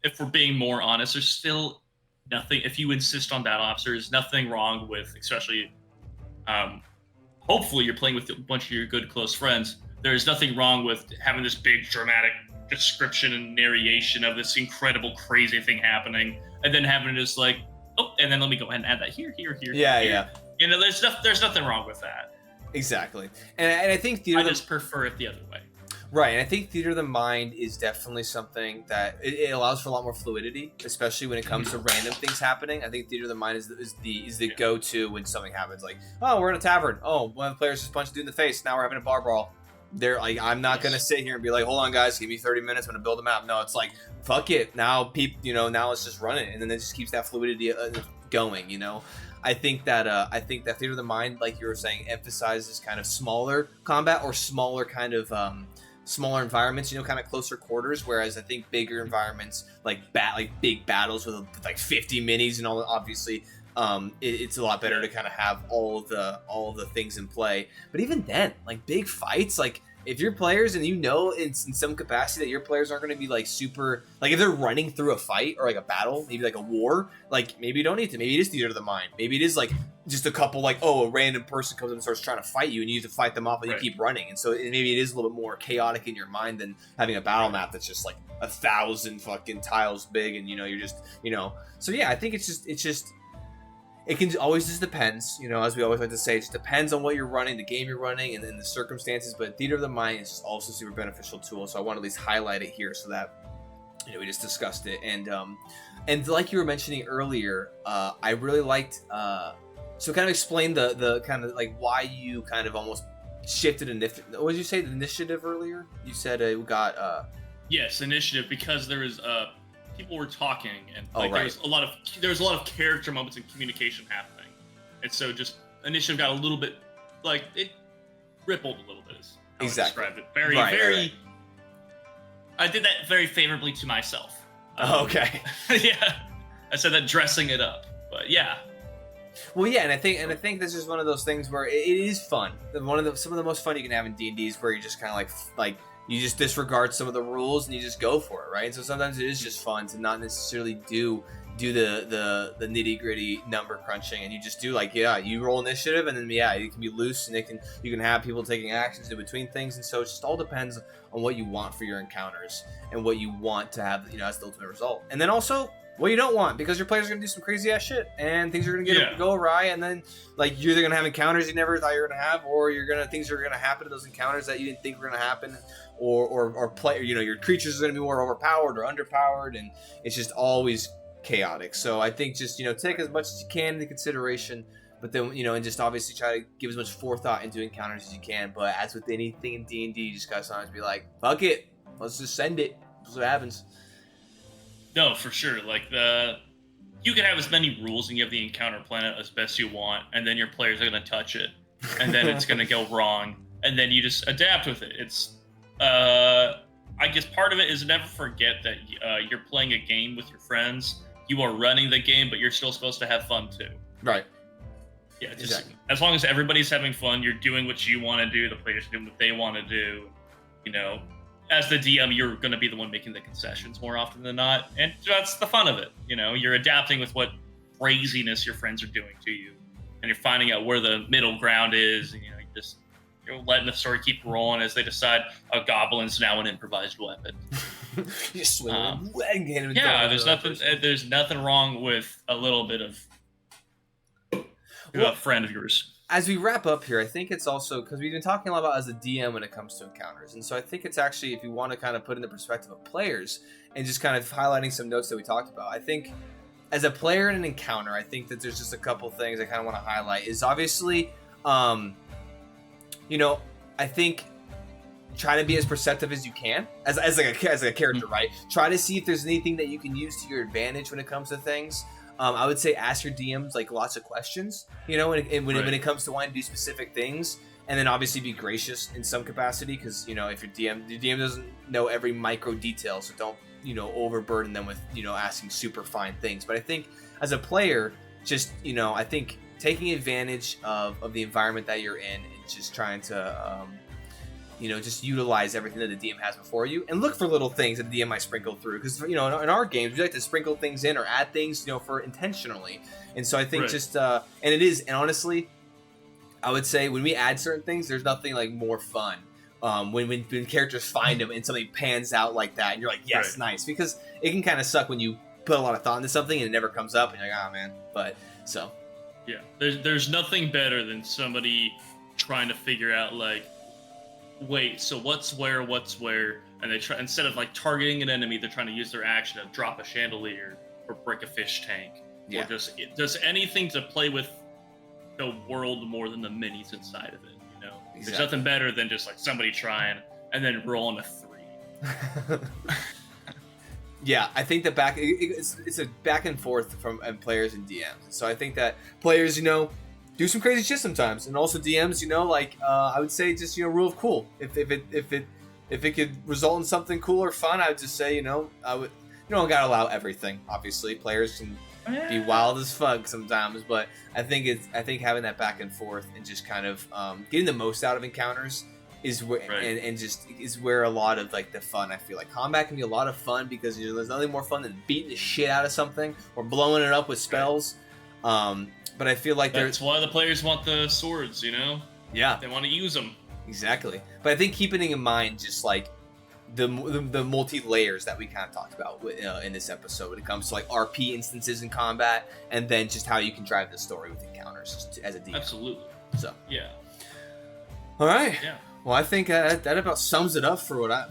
if we're being more honest, there's still nothing. If you insist on battle maps, there's nothing wrong with, especially, hopefully you're playing with a bunch of your good close friends. There's nothing wrong with having this big dramatic description and narration of this incredible crazy thing happening, and then having it just like, and then let me go ahead and add that here. Yeah. There's nothing wrong with that. Exactly, and I think I just prefer it the other way. Right, and I think Theater of the Mind is definitely something that it allows for a lot more fluidity, especially when it comes to random things happening. I think Theater of the Mind is the go-to when something happens. Like, oh, we're in a tavern. Oh, one of the players just punched a dude in the face. Now we're having a bar brawl. They're like, I'm not gonna sit here and be like, hold on, guys, give me 30 minutes. I'm gonna build a map. No, it's like, fuck it. Now, now let's just run it, and then it just keeps that fluidity going. I think that Theater of the Mind, like you were saying, emphasizes kind of smaller combat or smaller kind of smaller environments, kind of closer quarters. Whereas I think bigger environments, like big battles with like 50 minis and all, obviously, it's a lot better to kind of have all of the things in play. But even then, like big fights, like if your players and in some capacity that your players aren't going to be like super, like if they're running through a fight or like a battle, maybe like a war, like maybe you don't need to. Maybe it is Theater of the Mind. Maybe it is like just a couple, like, a random person comes up and starts trying to fight you and you need to fight them off and you keep running. And so maybe it is a little bit more chaotic in your mind than having a battle map that's just like 1,000 fucking tiles big and you're just so yeah, I think it's just it can always just depends, as we always like to say, it just depends on what you're running, the game you're running, and then the circumstances. But Theater of the Mind is just also a super beneficial tool. So I want to at least highlight it here so that we just discussed it. And like you were mentioning earlier, I really liked so kind of explain the kind of like why you kind of almost shifted initiative. What did you say, the initiative earlier? You said it got yes, initiative, because there was people were talking and like right. there was a lot of character moments and communication happening, and so just initiative got a little bit like it rippled a little bit. Is how exactly. I described it. Very. I did that very favorably to myself. Okay. Yeah, I said that dressing it up, but yeah. Well, yeah, and I think this is one of those things where it is fun. Some of the most fun you can have in D&D is where you just kind of like you just disregard some of the rules and you just go for it, right? And so sometimes it is just fun to not necessarily do the nitty gritty number crunching, and you just do you roll initiative, and then it can be loose, and you can have people taking actions in between things, and so it just all depends on what you want for your encounters and what you want to have as the ultimate result, and then also what you don't want, because your players are gonna do some crazy ass shit and things are gonna go awry, and then like you're either gonna have encounters you never thought you were gonna have, or things are gonna happen to those encounters that you didn't think were gonna happen, or play your creatures are gonna be more overpowered or underpowered, and it's just always chaotic. So I think just take as much as you can into consideration, but then and just obviously try to give as much forethought into encounters as you can. But as with anything in D&D, you just gotta sometimes be like, fuck it, let's just send it. That's what happens. No, for sure. Like you can have as many rules and you have the encounter planet as best you want, and then your players are gonna touch it, and then it's gonna go wrong, and then you just adapt with it. It's I guess part of it is never forget that you're playing a game with your friends. You are running the game, but you're still supposed to have fun too. Right. Yeah, just exactly. As long as everybody's having fun, you're doing what you want to do, the players are doing what they want to do. As the DM, you're going to be the one making the concessions more often than not, and that's the fun of it. You're adapting with what craziness your friends are doing to you, and you're finding out where the middle ground is, and you're letting the story keep rolling as they decide a goblin's now an improvised weapon. You swing there's nothing wrong with a little bit of a friend of yours. As we wrap up here, I think it's also because we've been talking a lot about as a DM when it comes to encounters, and so I think it's actually, if you want to kind of put in the perspective of players and just kind of highlighting some notes that we talked about, I think as a player in an encounter, I think that there's just a couple things I kind of want to highlight. Is obviously I think try to be as perceptive as you can as like a character, right? Try to see if there's anything that you can use to your advantage when it comes to things. I would say ask your DMs like lots of questions, when it comes to wanting to do specific things, and then obviously be gracious in some capacity, because if your DM doesn't know every micro detail, so don't overburden them with asking super fine things. But I think as a player, just I think taking advantage of the environment that you're in and just trying to just utilize everything that the DM has before you, and look for little things that the DM might sprinkle through. Because in our games, we like to sprinkle things in or add things, for intentionally. And so I think and honestly, I would say when we add certain things, there's nothing like more fun. When characters find them and something pans out like that, and you're like, yes, nice. Because it can kind of suck when you put a lot of thought into something and it never comes up, and you're like, oh man. But so yeah, there's nothing better than somebody trying to figure out like, wait, so what's where, and they try, instead of like targeting an enemy, they're trying to use their action to drop a chandelier or break a fish tank, or just anything to play with the world more than the minis inside of it. Exactly. There's nothing better than just like somebody trying and then rolling a 3. Yeah, I think that it's a back and forth from players and DMs. So I think that players, do some crazy shit sometimes, and also DMs, I would say just rule of cool. If it could result in something cool or fun, I would just say I would don't gotta allow everything. Obviously, players can be wild as fuck sometimes, but I think having that back and forth and just kind of getting the most out of encounters is where and just is where a lot of like the fun. I feel like combat can be a lot of fun because there's nothing more fun than beating the shit out of something or blowing it up with spells. But I feel like that's why the players want the swords, Yeah, they want to use them. Exactly. But I think keeping in mind just like the multi layers that we kind of talked about in this episode when it comes to like RP instances in combat, and then just how you can drive the story with encounters as a DM. Absolutely. So yeah. All right. Yeah. Well, I think that about sums it up for what I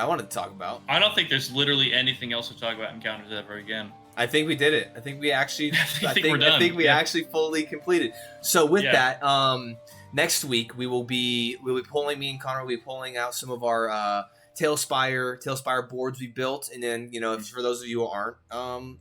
wanted to talk about. I don't think there's literally anything else to talk about encounters ever again. I think we did it. I think we actually. I think we're done. I think we actually fully completed. So with that, next week we'll be pulling. Me and Connor will be pulling out some of our Tailspire boards we built, and then for those of you who aren't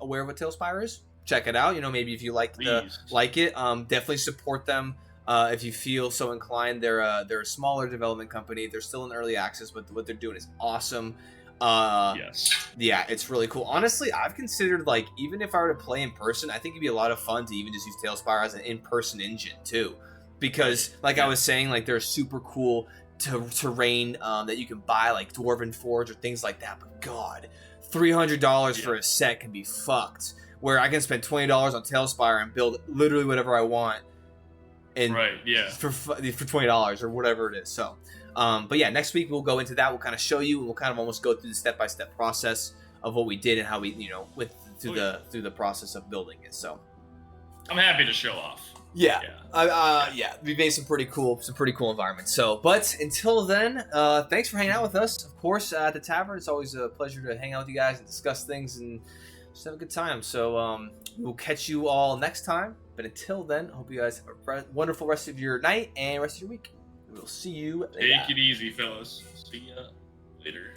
aware of what Tailspire is, check it out. Maybe if you like it, definitely support them. If you feel so inclined, they're a smaller development company. They're still in early access, but what they're doing is awesome. Yes. Yeah, it's really cool. Honestly, I've considered like even if I were to play in person, I think it'd be a lot of fun to even just use Tailspire as an in-person engine too, because like I was saying, like there's super cool terrain that you can buy, like Dwarven Forge or things like that. But God, $300 for a set can be fucked. Where I can spend $20 on Tailspire and build literally whatever I want. And for $20 or whatever it is. So. But yeah, next week we'll go into that. We'll kind of show you, and we'll kind of almost go through the step-by-step process of what we did and how we, through the process of building it. So I'm happy to show off. Yeah. We made some pretty cool environments. So, but until then, thanks for hanging out with us. Of course, at the tavern, it's always a pleasure to hang out with you guys and discuss things and just have a good time. So, we'll catch you all next time. But until then, I hope you guys have a wonderful rest of your night and rest of your week. We'll see you later. Take it easy, fellas. See ya later.